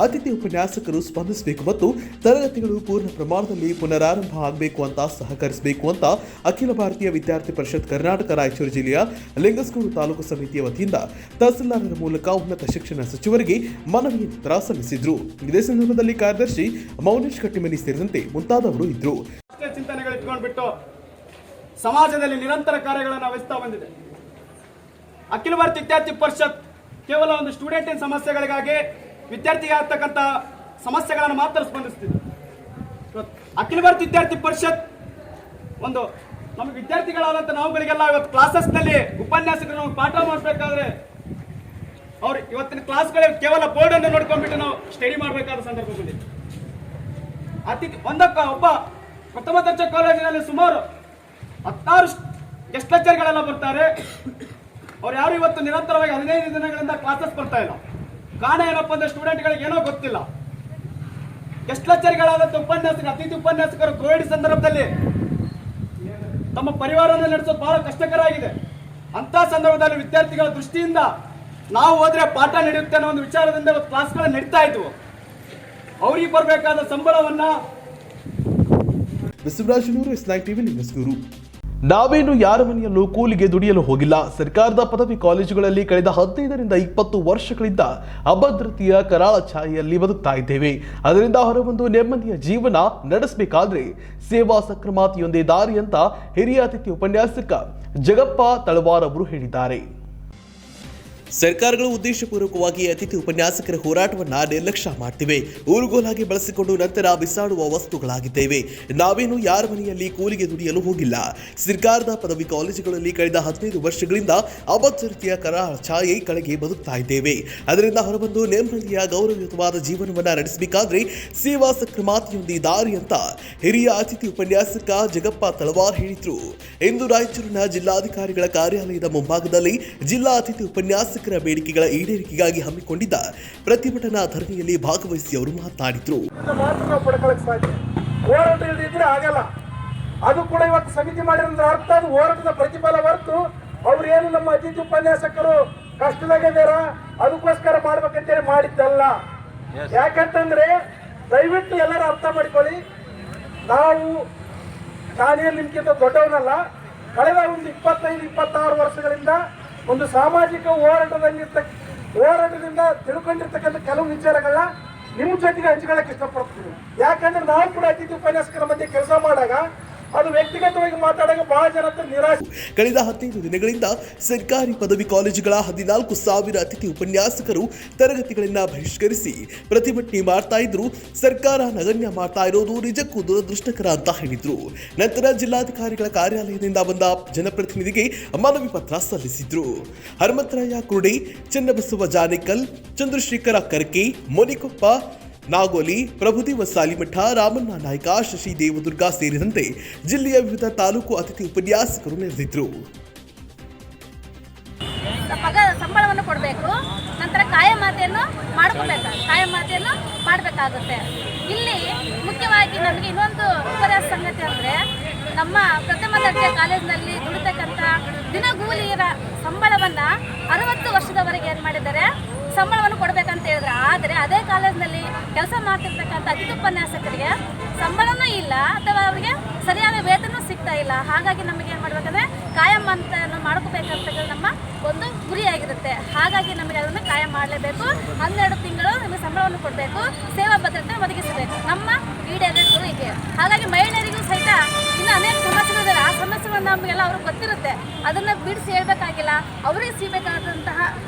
ಅತಿಥಿ ಉಪನ್ಯಾಸಕರು ಸ್ಪಂದಿಸಬೇಕು ಮತ್ತು ತರಗತಿಗಳು ಪೂರ್ಣ ಪ್ರಮಾಣದಲ್ಲಿ ಪುನರಾರಂಭ ಆಗಬೇಕು ಅಂತ ಸಹಕರಿಸಬೇಕು ಅಂತ ಅಖಿಲ ಭಾರತೀಯ ವಿದ್ಯಾರ್ಥಿ ಪರಿಷತ್ ಕರ್ನಾಟಕ ರಾಯಚೂರು ಜಿಲ್ಲೆಯ ಲಿಂಗಸ್ಗೂರು ತಾಲೂಕು ಸಮಿತಿಯ ವತಿಯಿಂದ ತಹಸೀಲ್ದಾರರ ಮೂಲಕ ಉನ್ನತ ಶಿಕ್ಷಣ ಸಚಿವರಿಗೆ ಮನವಿ ಪತ್ರ ಸಲ್ಲಿಸಿದ್ರು. ಇದೇ ಸಂದರ್ಭದಲ್ಲಿ ಕಾರ್ಯದರ್ಶಿ ಮೌನೇಶ್ ಕಟ್ಟಿಮನಿ ಸೇರಿದಂತೆ ಮುಂತಾದವರು ಇದ್ರು.
ಚಿಂತನೆಗಳು ಇಟ್ಕೊಂಡ್ಬಿಟ್ಟು ಸಮಾಜದಲ್ಲಿ ನಿರಂತರ ಕಾರ್ಯಗಳನ್ನು ವಹಿಸ್ತಾ ಬಂದಿದೆ. ಅಖಿಲ ಭಾರತ ವಿದ್ಯಾರ್ಥಿ ಪರಿಷತ್ ಕೇವಲ ಒಂದು ಸ್ಟೂಡೆಂಟಿನ ಸಮಸ್ಯೆಗಳಿಗಾಗಿ ವಿದ್ಯಾರ್ಥಿಗೆ ಆಗ್ತಕ್ಕಂಥ ಸಮಸ್ಯೆಗಳನ್ನು ಮಾತ್ರ ಸ್ಪಂದಿಸ್ತಿದೆ. ಅಖಿಲ ಭಾರತ ವಿದ್ಯಾರ್ಥಿ ಪರಿಷತ್ ಒಂದು ನಮ್ಮ ವಿದ್ಯಾರ್ಥಿಗಳಾದಂಥ ನಾವುಗಳಿಗೆಲ್ಲ ಇವತ್ತು ಕ್ಲಾಸಸ್ನಲ್ಲಿ ಉಪನ್ಯಾಸಕರು ನಾವು ಪಾಠ ಮಾಡಬೇಕಾದ್ರೆ ಅವ್ರು ಇವತ್ತಿನ ಕ್ಲಾಸ್ಗಳಲ್ಲಿ ಕೇವಲ ಬೋರ್ಡನ್ನು ನೋಡ್ಕೊಂಡ್ಬಿಟ್ಟು ನಾವು ಸ್ಟಡಿ ಮಾಡಬೇಕಾದ ಸಂದರ್ಭ ಬಂದಿದೆ. ಒಬ್ಬ ಪ್ರಥಮ ದರ್ಜೆ ಕಾಲೇಜಿನಲ್ಲಿ ಸುಮಾರು 16 ಗೆಸ್ಟ್ ಲೆಕ್ಚರ್ಗಳೆಲ್ಲ ಬರ್ತಾರೆ. ಅವ್ರು ಯಾರು ಇವತ್ತು ನಿರಂತರವಾಗಿ 15 ದಿನಗಳಿಂದ ಕ್ಲಾಸಸ್ ಬರ್ತಾ ಇಲ್ಲ. ಕಾರಣ ಏನಪ್ಪ ಅಂದ್ರೆ ಸ್ಟೂಡೆಂಟ್ಗಳಿಗೆ ಏನೋ ಗೊತ್ತಿಲ್ಲ. ಗೆಸ್ಟ್ ಲೆಕ್ಚರ್ಗಳಾದಂಥ ಅತಿಥಿ ಉಪನ್ಯಾಸಕರು ಕೋವಿಡ್ ಸಂದರ್ಭದಲ್ಲಿ ತಮ್ಮ ಪರಿವಾರವನ್ನು ನಡೆಸೋದು ಬಹಳ ಕಷ್ಟಕರ ಆಗಿದೆ. ಅಂತ ಸಂದರ್ಭದಲ್ಲಿ ವಿದ್ಯಾರ್ಥಿಗಳ ದೃಷ್ಟಿಯಿಂದ ನಾವು ಹೋದ್ರೆ ಪಾಠ ನಡೆಯುತ್ತೆ ಅನ್ನೋ ಒಂದು ವಿಚಾರದಿಂದ ಕ್ಲಾಸ್ಗಳು ನಡೀತಾ ಇದ್ವು. ಅವ್ರಿಗೆ ಬರಬೇಕಾದ ಸಂಬಳವನ್ನ
ನಾವೇನು ಯಾರ ಮನೆಯಲ್ಲೂ ಕೂಲಿಗೆ ದುಡಿಯಲು ಹೋಗಿಲ್ಲ. ಸರ್ಕಾರದ ಪದವಿ ಕಾಲೇಜುಗಳಲ್ಲಿ ಕಳೆದ 15 ರಿಂದ 20 ವರ್ಷಗಳಿಂದ ಅಭದ್ರತೆಯ ಕರಾಳ ಛಾಯೆಯಲ್ಲಿ ಬದುಕ್ತಾ ಇದ್ದೇವೆ. ಅದರಿಂದ ಹೊರಬಂದು ನೆಮ್ಮದಿಯ ಜೀವನ ನಡೆಸಬೇಕಾದ್ರೆ ಸೇವಾ ಸಕ್ರಮಾತಿಯೊಂದೇ ದಾರಿ ಅಂತ ಹಿರಿಯ ಅತಿಥಿ ಉಪನ್ಯಾಸಕ ಜಗಪ್ಪ ತಳವಾರ್ ಅವರು ಹೇಳಿದ್ದಾರೆ. ಸರ್ಕಾರಗಳು ಉದ್ದೇಶಪೂರ್ವಕವಾಗಿ ಅತಿಥಿ ಉಪನ್ಯಾಸಕರ ಹೋರಾಟವನ್ನ ನಿರ್ಲಕ್ಷ್ಯ ಮಾಡ್ತಿವೆ. ಊರುಗೋಲಾಗಿ ಬಳಸಿಕೊಂಡು ನಂತರ ಬಿಸಾಡುವ ವಸ್ತುಗಳಾಗಿದ್ದೇವೆ. ನಾವೇನು ಯಾರ ಮನೆಯಲ್ಲಿ ಕೂಲಿಗೆ ದುಡಿಯಲು ಹೋಗಿಲ್ಲ. ಸರ್ಕಾರದ ಪದವಿ ಕಾಲೇಜುಗಳಲ್ಲಿ ಕಳೆದ 15 ವರ್ಷಗಳಿಂದ ಅಭದ್ರತೆಯ ಕರಾಳ ಛಾಯೆ ಕೆಳಗೆ ಬದುಕ್ತಾ ಇದ್ದೇವೆ. ಅದರಿಂದ ಹೊರಬಂದು ನೆಮ್ಮದಿಯ ಗೌರವಯುತವಾದ ಜೀವನವನ್ನ ನಡೆಸಬೇಕಾದ್ರೆ ಸೇವಾ ಸಕ್ರಮಾತಿಯೊಂದೇ ದಾರಿ ಅಂತ ಹಿರಿಯ ಅತಿಥಿ ಉಪನ್ಯಾಸಕ ಜಗಪ್ಪ ತಳವಾರ್ ಹೇಳಿದ್ರು. ಇಂದು ರಾಯಚೂರಿನ ಜಿಲ್ಲಾಧಿಕಾರಿಗಳ ಕಾರ್ಯಾಲಯದ ಮುಂಭಾಗದಲ್ಲಿ ಜಿಲ್ಲಾ ಅತಿಥಿ ಉಪನ್ಯಾಸಕರ ಬೇಡಿಕೆಗಳ ಈಡೇರಿಕೆಗಾಗಿ ಹಮ್ಮಿಕೊಂಡಿದ್ದ ಪ್ರತಿಭಟನಾ ಧರಣಿಯಲ್ಲಿ ಭಾಗವಹಿಸಿ ಅವರು ಮಾತನಾಡಿದರು.
ಹೋರಾಟ ಇಲ್ಲದಿದ್ರೆ ಆಗಲ್ಲ. ಅದು ಕೂಡ ಇವತ್ತು ಸಮಿತಿ ಮಾಡಿರೋದ್ರ ಅರ್ಥ ಅದು ಹೋರಾಟದ ಪ್ರತಿಫಲ ಹೊರತು ಅವ್ರು ಏನು ನಮ್ಮ ಅತಿಥಿ ಉಪನ್ಯಾಸಕರು ಕಷ್ಟದಾಗಿದ್ದಾರ ಅದಕ್ಕೋಸ್ಕರ ಮಾಡ್ಬೇಕಂತೇಳಿ ಮಾಡಿದ್ದಲ್ಲ. ಯಾಕಂತಂದ್ರೆ ದಯವಿಟ್ಟು ಎಲ್ಲರೂ ಅರ್ಥ ಮಾಡ್ಕೊಳ್ಳಿ, ನಾನೇನು ನಿಮ್ಗಿಂತ ದೊಡ್ಡವನಲ್ಲ. ಕಳೆದ ಒಂದು 25-26 ವರ್ಷಗಳಿಂದ ಒಂದು ಸಾಮಾಜಿಕ ಹೋರಾಟದಿಂದ ತಿಳ್ಕೊಂಡಿರ್ತಕ್ಕಂಥ ಕೆಲವು ವಿಚಾರಗಳನ್ನ ನಿಮ್ಮ ಜೊತೆಗೆ ಹಂಚಿಕೊಳ್ಳಕ್ಕೆ ಇಷ್ಟಪಡ್ತೀನಿ. ಯಾಕಂದ್ರೆ ನಾವು ಕೂಡ ಅತಿಥಿ ಉಪನ್ಯಾಸಕರ ಮಧ್ಯೆ ಕೆಲಸ ಮಾಡಾಗ ಅದು ವ್ಯಕ್ತಿಗತವಾಗಿ ಮಾತಾಡೋಕೆ ಬಹಳ ಜನ ನಿರಾಶೆ.
ಕಳೆದ 15 ದಿನಗಳಿಂದ ಸರ್ಕಾರಿ ಪದವಿ ಕಾಲೇಜುಗಳ 14,000 ಅತಿಥಿ ಉಪನ್ಯಾಸಕರು ತರಗತಿಗಳನ್ನ ಬಹಿಷ್ಕರಿಸಿ ಪ್ರತಿಭಟನೆ ಮಾಡ್ತಾ ಇದ್ರು. ಸರ್ಕಾರ ನಗಣ್ಯ ಮಾಡ್ತಾ ಇರೋದು ನಿಜಕ್ಕೂ ದುರದೃಷ್ಟಕರ ಅಂತ ಹೇಳಿದ್ರು. ನಂತರ ಜಿಲ್ಲಾಧಿಕಾರಿಗಳ ಕಾರ್ಯಾಲಯದಿಂದ ಬಂದ ಜನಪ್ರತಿನಿಧಿಗೆ ಮನವಿ ಪತ್ರ ಸಲ್ಲಿಸಿದ್ರು. ಹನುಮಂತರಾಯ ಕುರುಡಿ, ಚನ್ನಬಸವ ಜಾನೇಕಲ್, ಚಂದ್ರಶೇಖರ ಕರ್ಕೆ, ಮೊನಿಕೊಪ್ಪ, ನಾಗೋಲಿ, ಪ್ರಭುದೇವ ಸಾಲಿಮಠ, ರಾಮಣ್ಣ ನಾಯ್ಕ, ಶಶಿ ದೇವದುರ್ಗ ಸೇರಿದಂತೆ ಜಿಲ್ಲೆಯ ವಿವಿಧ ತಾಲೂಕು ಅತಿಥಿ ಉಪನ್ಯಾಸಕರು ನೆರೆದಿದ್ರು.
ಸಂಬಳವನ್ನು ಕೊಡಬೇಕು, ನಂತರ ಕಾಯಮಾತೆಯನ್ನು ಮಾಡಬೇಕಾಗುತ್ತೆ. ಇಲ್ಲಿ ಮುಖ್ಯವಾಗಿ ನಮಗೆ ಇನ್ನೊಂದು ಉಪನ್ಯಾಸ ಸಂಗತಿ ಅಂದರೆ ನಮ್ಮ ಪ್ರಥಮ ದರ್ಜೆ ಕಾಲೇಜಿನಲ್ಲಿ ದುಡಿತಕ್ಕಂಥ ದಿನಗೂಲಿಯರ ಸಂಬಳವನ್ನು 60 ವರ್ಷದವರೆಗೆ ಏನು ಮಾಡಿದ್ದಾರೆ ಸಂಬಳವನ್ನು ಕೊಡಬೇಕಂತ ಹೇಳಿದ್ರೆ, ಆದರೆ ಅದೇ ಕಾಲೇಜಿನಲ್ಲಿ ಕೆಲಸ ಮಾಡ್ತಿರ್ತಕ್ಕಂಥ ಅತಿಥಿ ಉಪನ್ಯಾಸಕರಿಗೆ ಸಂಬಳನೂ ಇಲ್ಲ ಅಥವಾ ಅವರಿಗೆ ಸರಿಯಾದ ವೇತನ ಸಿಗ್ತಾ ಇಲ್ಲ. ಹಾಗಾಗಿ ನಮಗೆ ಏನು ಮಾಡಬೇಕಂದ್ರೆ ಕಾಯಂ ಅಂತ ಮಾಡ್ಕೋಬೇಕಂತ ನಮ್ಮ ಒಂದು ಗುರಿಯಾಗಿರುತ್ತೆ. ಹಾಗಾಗಿ ನಮಗೆ ಅದನ್ನು ಕಾಯಂ ಮಾಡಲೇಬೇಕು. 12 ತಿಂಗಳು ನಮಗೆ ಸಂಬಳವನ್ನು ಕೊಡಬೇಕು, ಸೇವಾ ಭದ್ರತೆ ಒದಗಿಸಬೇಕು. ನಮ್ಮ ಈಡೇರಿಕೆ ಇದೆ. ಹಾಗಾಗಿ ಮಹಿಳೆಯರಿಗೂ ಸಹಿತ ಇನ್ನು ಅನೇಕ ಸಮಸ್ಯೆಗಳಿದೆ. ಆ ಸಮಸ್ಯೆಗಳು ನಮಗೆಲ್ಲ ಅವ್ರಿಗೆ ಗೊತ್ತಿರುತ್ತೆ. ಅದನ್ನು ಬಿಡಿಸಿ ಹೇಳ್ಬೇಕಾಗಿಲ್ಲ. ಅವರಿಗೆ ಸಿಗಬೇಕಾದಂತಹ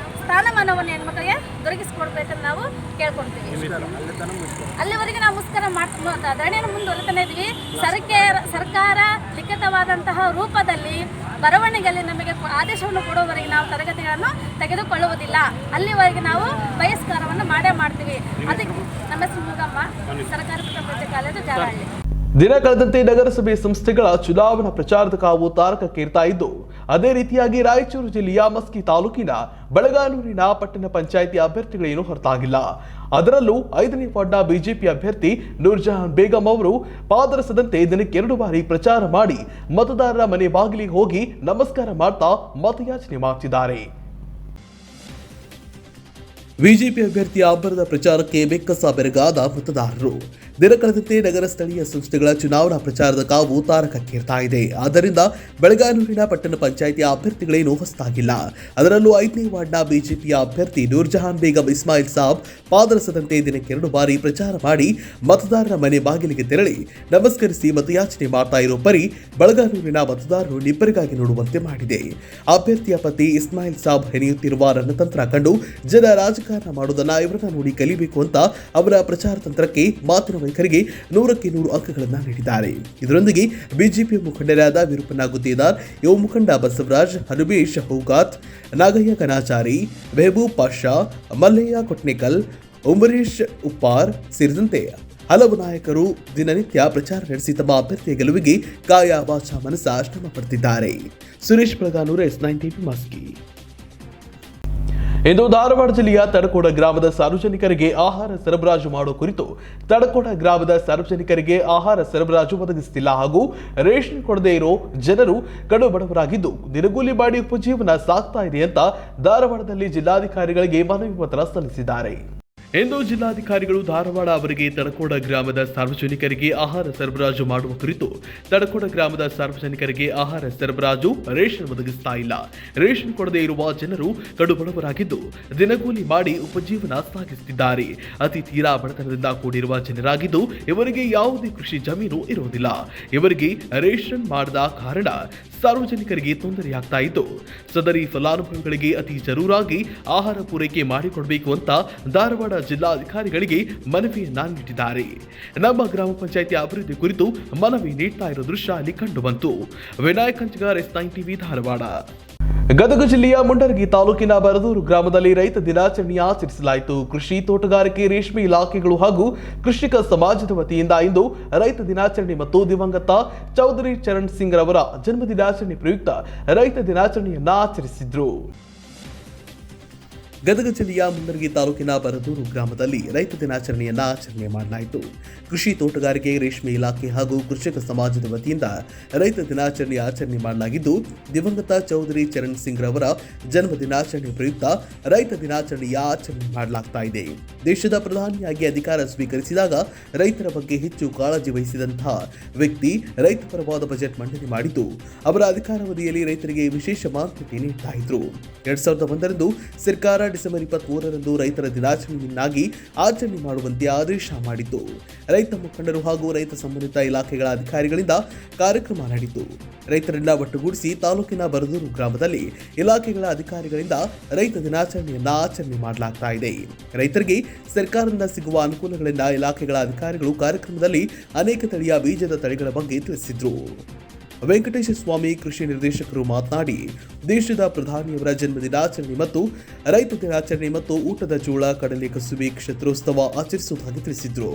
ಸ್ಥಾನಮಾನವನ್ನು ಹೆಣ್ಮಕ್ಳಿಗೆ ದೊರಕಿಸ್ಕೊಡ್ಬೇಕಂತ ನಾವು ಕೇಳ್ಕೊಳ್ತೀವಿ. ಅಲ್ಲಿವರೆಗೆ ನಾವು ಮುಷ್ಕರ ಧರಣಿಯನ್ನು ಮುಂದುವರಿತಾನೆ ಇದ್ವಿ. ಸರ್ಕಾರ ಲಿಖಿತವಾದಂತಹ ರೂಪದಲ್ಲಿ ಬರವಣಿಗೆಯಲ್ಲಿ ನಮಗೆ ಆದೇಶವನ್ನು ಕೊಡುವವರೆಗೆ ನಾವು ತರಗತಿಗಳನ್ನು ತೆಗೆದುಕೊಳ್ಳುವುದಿಲ್ಲ. ಅಲ್ಲಿವರೆಗೆ ನಾವು ಬಹಿಷ್ಕಾರವನ್ನು ಮಾಡೇ ಮಾಡ್ತೀವಿ. ಅದಕ್ಕೆ ನಮ್ಮ ಹೆಸರು ಮೂಗಮ್ಮ, ಸರ್ಕಾರಿ ಪ್ರಥಮ ಕಾಲೇಜು ಜಾರಹಳ್ಳಿ.
ದಿನ ಕಳೆದಂತೆ ನಗರಸಭೆ ಸಂಸ್ಥೆಗಳ ಚುನಾವಣಾ ಪ್ರಚಾರದ ಕಾವು ತಾರಕಕ್ಕೇರ್ತಾ ಇದ್ದು, ಅದೇ ರೀತಿಯಾಗಿ ರಾಯಚೂರು ಜಿಲ್ಲೆಯ ಮಸ್ಕಿ ತಾಲೂಕಿನ ಬೆಳಗಾನೂರಿನ ಪಟ್ಟಣ ಪಂಚಾಯಿತಿ ಅಭ್ಯರ್ಥಿಗಳೇನು ಹೊರತಾಗಿಲ್ಲ. ಅದರಲ್ಲೂ 5ನೇ ವಾರ್ಡ್ನ ಬಿಜೆಪಿ ಅಭ್ಯರ್ಥಿ ನೂರ್ಜಹಾನ್ ಬೇಗಂ ಅವರು ಪಾದರಸದಂತೆ ದಿನಕ್ಕೆ 2 ಬಾರಿ ಪ್ರಚಾರ ಮಾಡಿ ಮತದಾರರ ಮನೆ ಬಾಗಿಲಿಗೆ ಹೋಗಿ ನಮಸ್ಕಾರ ಮಾಡ್ತಾ ಮತಯಾಚನೆ ಮಾಡ್ತಿದ್ದಾರೆ. ಬಿಜೆಪಿ ಅಭ್ಯರ್ಥಿಯ ಅಬ್ಬರದ ಪ್ರಚಾರಕ್ಕೆ ಬೆಕ್ಕಸ ಬೆರಗಾದ ಮತದಾರರು. ದಿನ ಕಳೆದಂತೆ ನಗರ ಸ್ಥಳೀಯ ಸಂಸ್ಥೆಗಳ ಚುನಾವಣಾ ಪ್ರಚಾರದ ಕಾವು ತಾರಕಕ್ಕೇರ್ತಾ ಇದೆ. ಆದ್ದರಿಂದ ಬೆಳಗಾನೂರಿನ ಪಟ್ಟಣ ಪಂಚಾಯಿತಿಯ ಅಭ್ಯರ್ಥಿಗಳೇನು ಹೊಸತಾಗಿಲ್ಲ. ಅದರಲ್ಲೂ 5ನೇ ವಾರ್ಡ್ನ ಬಿಜೆಪಿಯ ಅಭ್ಯರ್ಥಿ ನೂರ್ಜಹಾನ್ ಬೇಗಂ ಇಸ್ಮಾಯಿಲ್ ಸಾಬ್ ಪಾದರಸದಂತೆ ದಿನಕ್ಕೆ 2 ಬಾರಿ ಪ್ರಚಾರ ಮಾಡಿ ಮತದಾರರ ಮನೆ ಬಾಗಿಲಿಗೆ ತೆರಳಿ ನಮಸ್ಕರಿಸಿ ಮತಯಾಚನೆ ಮಾಡ್ತಾ ಇರೋ ಪರಿ ಬೆಳಗಾನೂರಿನ ಮತದಾರರು ನಿಬ್ಬರಿಗಾಗಿ ನೋಡುವಂತೆ ಮಾಡಿದೆ. ಅಭ್ಯರ್ಥಿಯ ಪತಿ ಇಸ್ಮಾಯಿಲ್ ಸಾಬ್ ಹೆಣೆಯುತ್ತಿರುವ ರಣತಂತ್ರ ಕಂಡು ಜನ ರಾಜಕಾರಣ ಮಾಡೋದನ್ನ ಇವರನ್ನ ನೋಡಿ ಕಲಿಬೇಕು ಅಂತ ಅವರ ಪ್ರಚಾರ ತಂತ್ರಕ್ಕೆ ಮಾತಿನ ವೈಖರಿಗೆ 100ಕ್ಕೆ 100 ಅಂಕಗಳನ್ನು ನೀಡಿದ್ದಾರೆ. ಇದರೊಂದಿಗೆ ಬಿಜೆಪಿ ಮುಖಂಡರಾದ ವಿರೂಪಣ್ಣ ಗುತ್ತೇದಾರ್, ಯುವ ಮುಖಂಡ ಬಸವರಾಜ್, ಹನುಮೇಶ್ ಹೌಗಾತ್, ನಾಗಯ್ಯ ಕನಾಚಾರಿ, ಮೆಹಬೂಬ್ ಪಾಷಾ, ಮಲ್ಲಯ್ಯ ಕೊಟ್ನೇಕಲ್, ಉಮರೇಶ್ ಉಪ್ಪಾರ್ ಸೇರಿದಂತೆ ಹಲವು ನಾಯಕರು ದಿನನಿತ್ಯ ಪ್ರಚಾರ ನಡೆಸಿ ತಮ್ಮ ಅಭ್ಯರ್ಥಿಯ ಗೆಲುವಿಗೆ ಕಾಯ ವಾಚ ಮನಸ ಶ್ರಮ ಪಡುತ್ತಿದ್ದಾರೆ. Suresh Belaganur, S9 TV Maski. ಇಂದು ಧಾರವಾಡ ಜಿಲ್ಲೆಯ ತಡಕೋಡ ಗ್ರಾಮದ ಸಾರ್ವಜನಿಕರಿಗೆ ಆಹಾರ ಸರಬರಾಜು ಮಾಡುವ ಕುರಿತು ತಡಕೋಡ ಗ್ರಾಮದ ಸಾರ್ವಜನಿಕರಿಗೆ ಆಹಾರ ಸರಬರಾಜು ಒದಗಿಸುತ್ತಿಲ್ಲ ಹಾಗೂ ರೇಷನ್ ಕೊಡದೇ ಇರೋ ಜನರು ಕಡು ಬಡವರಾಗಿದ್ದು ದಿನಗೂಲಿ ಮಾಡಿ ಉಪಜೀವನ ಸಾಗ್ತಾ ಇದೆ ಅಂತ ಧಾರವಾಡದಲ್ಲಿ ಜಿಲ್ಲಾಧಿಕಾರಿಗಳಿಗೆ ಮನವಿ ಪತ್ರ ಸಲ್ಲಿಸಿದ್ದಾರೆ. ಇಂದು ಜಿಲ್ಲಾಧಿಕಾರಿಗಳು ಧಾರವಾಡ ಅವರಿಗೆ ತಡಕೋಡ ಗ್ರಾಮದ ಸಾರ್ವಜನಿಕರಿಗೆ ಆಹಾರ ಸರಬರಾಜು ಮಾಡುವ ಕುರಿತು ತಡಕೋಡ ಗ್ರಾಮದ ಸಾರ್ವಜನಿಕರಿಗೆ ಆಹಾರ ಸರಬರಾಜು ರೇಷನ್ ಒದಗಿಸ್ತಾ ಇಲ್ಲ. ರೇಷನ್ ಕೊಡದೇ ಇರುವ ಜನರು ಕಡು ಬಡವರಾಗಿದ್ದು ದಿನಗೂಲಿ ಮಾಡಿ ಉಪಜೀವನ ಸಾಗಿಸುತ್ತಿದ್ದಾರೆ. ಅತಿ ತೀರಾ ಬಡತನದಿಂದ ಕೂಡಿರುವ ಜನರಾಗಿದ್ದು ಇವರಿಗೆ ಯಾವುದೇ ಕೃಷಿ ಜಮೀನು ಇರುವುದಿಲ್ಲ. ಇವರಿಗೆ ರೇಷನ್ ಮಾಡದ ಕಾರಣ ಸಾರ್ವಜನಿಕರಿಗೆ ತೊಂದರೆಯಾಗ್ತಾ ಇದ್ದು ಸದರಿ ಫಲಾನುಭವಿಗಳಿಗೆ ಅತಿ ಜರೂರಾಗಿ ಆಹಾರ ಪೂರೈಕೆ ಮಾಡಿಕೊಡಬೇಕು ಅಂತ ಧಾರವಾಡ ಜಿಲ್ಲಾಧಿಕಾರಿಗಳಿಗೆ ಮನವಿಯನ್ನ ನೀಡಿದ್ದಾರೆ. ನಮ್ಮ ಗ್ರಾಮ ಪಂಚಾಯಿತಿ ಅಭಿವೃದ್ಧಿ ಕುರಿತು ಮನವಿ ನೀಡ್ತಾ ಇರೋ ದೃಶ್ಯ ಅಲ್ಲಿ ಕಂಡು ಬಂತು. Vinayak ಹಂಚಗಾರ್, S9 TV Dharwad. ಗದಗ ಜಿಲ್ಲೆಯ ಮುಂಡರಗಿ ತಾಲೂಕಿನ ಬರದೂರು ಗ್ರಾಮದಲ್ಲಿ ರೈತ ದಿನಾಚರಣೆ ಆಚರಿಸಲಾಯಿತು. ಕೃಷಿ, ತೋಟಗಾರಿಕೆ, ರೇಷ್ಮೆ ಇಲಾಖೆಗಳು ಹಾಗೂ ಕೃಷಿಕ ಸಮಾಜದ ವತಿಯಿಂದ ಇಂದು ರೈತ ದಿನಾಚರಣೆ ಮತ್ತು ದಿವಂಗತ ಚೌಧರಿ ಚರಣ್ ಸಿಂಗ್ ರವರ ಜನ್ಮ ದಿನಾಚರಣೆ ಪ್ರಯುಕ್ತ ರೈತ ದಿನಾಚರಣೆಯನ್ನ ಆಚರಿಸಿದ್ರು. ಗದಗ ಜಿಲ್ಲೆಯ ಮುಂಡರಗಿ ತಾಲೂಕಿನ ಬರದೂರು ಗ್ರಾಮದಲ್ಲಿ ರೈತ ದಿನಾಚರಣೆಯನ್ನ ಆಚರಣೆ ಮಾಡಲಾಯಿತು. ಕೃಷಿ, ತೋಟಗಾರಿಕೆ, ರೇಷ್ಮೆ ಇಲಾಖೆ ಹಾಗೂ ಕೃಷಿಕ ಸಮಾಜದ ವತಿಯಿಂದ ರೈತ ದಿನಾಚರಣೆ ಆಚರಣೆ ಮಾಡಲಾಗಿದ್ದು ದಿವಂಗತ ಚೌಧರಿ ಚರಣ್ ಸಿಂಗ್ ರವರ ಜನ್ಮ ದಿನಾಚರಣೆ ಪ್ರಯುಕ್ತ ರೈತ ದಿನಾಚರಣೆಯ ಆಚರಣೆ ಮಾಡಲಾಗ್ತಾ ಇದೆ. ದೇಶದ ಪ್ರಧಾನಿಯಾಗಿ ಅಧಿಕಾರ ಸ್ವೀಕರಿಸಿದಾಗ ರೈತರ ಬಗ್ಗೆ ಹೆಚ್ಚು ಕಾಳಜಿ ವಹಿಸಿದಂತಹ ವ್ಯಕ್ತಿ ರೈತ ಪರವಾದ ಬಜೆಟ್ ಮಂಡನೆ ಮಾಡಿದ್ದು ಅವರ ಅಧಿಕಾರಾವಧಿಯಲ್ಲಿ ರೈತರಿಗೆ ವಿಶೇಷ ಮಾನ್ಯತೆ ನೀಡ್ತಾ ಇದ್ರು. 2001ರಂದು ಸರ್ಕಾರ ಡಿಸೆಂಬರ್ 23ರಂದು ರೈತರ ದಿನಾಚರಣೆಯನ್ನಾಗಿ ಆಚರಣೆ ಮಾಡುವಂತೆ ಆದೇಶ ಮಾಡಿತ್ತು. ರೈತ ಮುಖಂಡರು ಹಾಗೂ ರೈತ ಸಂಬಂಧಿತ ಇಲಾಖೆಗಳ ಅಧಿಕಾರಿಗಳಿಂದ ಕಾರ್ಯಕ್ರಮ ನಡೆಯಿತು. ರೈತರೆಲ್ಲ ಒಟ್ಟುಗೂಡಿಸಿ ತಾಲೂಕಿನ ಬರದೂರು ಗ್ರಾಮದಲ್ಲಿ ಇಲಾಖೆಗಳ ಅಧಿಕಾರಿಗಳಿಂದ ರೈತ ದಿನಾಚರಣೆಯನ್ನ ಆಚರಣೆ ಮಾಡಲಾಗ್ತಾ ಇದೆ. ರೈತರಿಗೆ ಸರ್ಕಾರದಿಂದ ಸಿಗುವ ಅನುಕೂಲಗಳಿಂದ ಇಲಾಖೆಗಳ ಅಧಿಕಾರಿಗಳು ಕಾರ್ಯಕ್ರಮದಲ್ಲಿ ಅನೇಕ ತಳಿಯ ಬೀಜದ ತಳಿಗಳ ಬಗ್ಗೆ ತಿಳಿಸಿದ್ರು. ವೆಂಕಟೇಶ ಸ್ವಾಮಿ ಕೃಷಿ ನಿರ್ದೇಶಕರು ಮಾತನಾಡಿ ದೇಶದ ಪ್ರಧಾನಿಯವರ ಜನ್ಮ ದಿನಾಚರಣೆ ಮತ್ತು ರೈತ ದಿನಾಚರಣೆ ಮತ್ತು ಊಟದ ಜೋಳ, ಕಡಲೆ, ಕಸುಬಿ, ಕ್ಷೇತ್ರೋತ್ಸವ ಆಚರಿಸುವುದಾಗಿ ತಿಳಿಸಿದರು.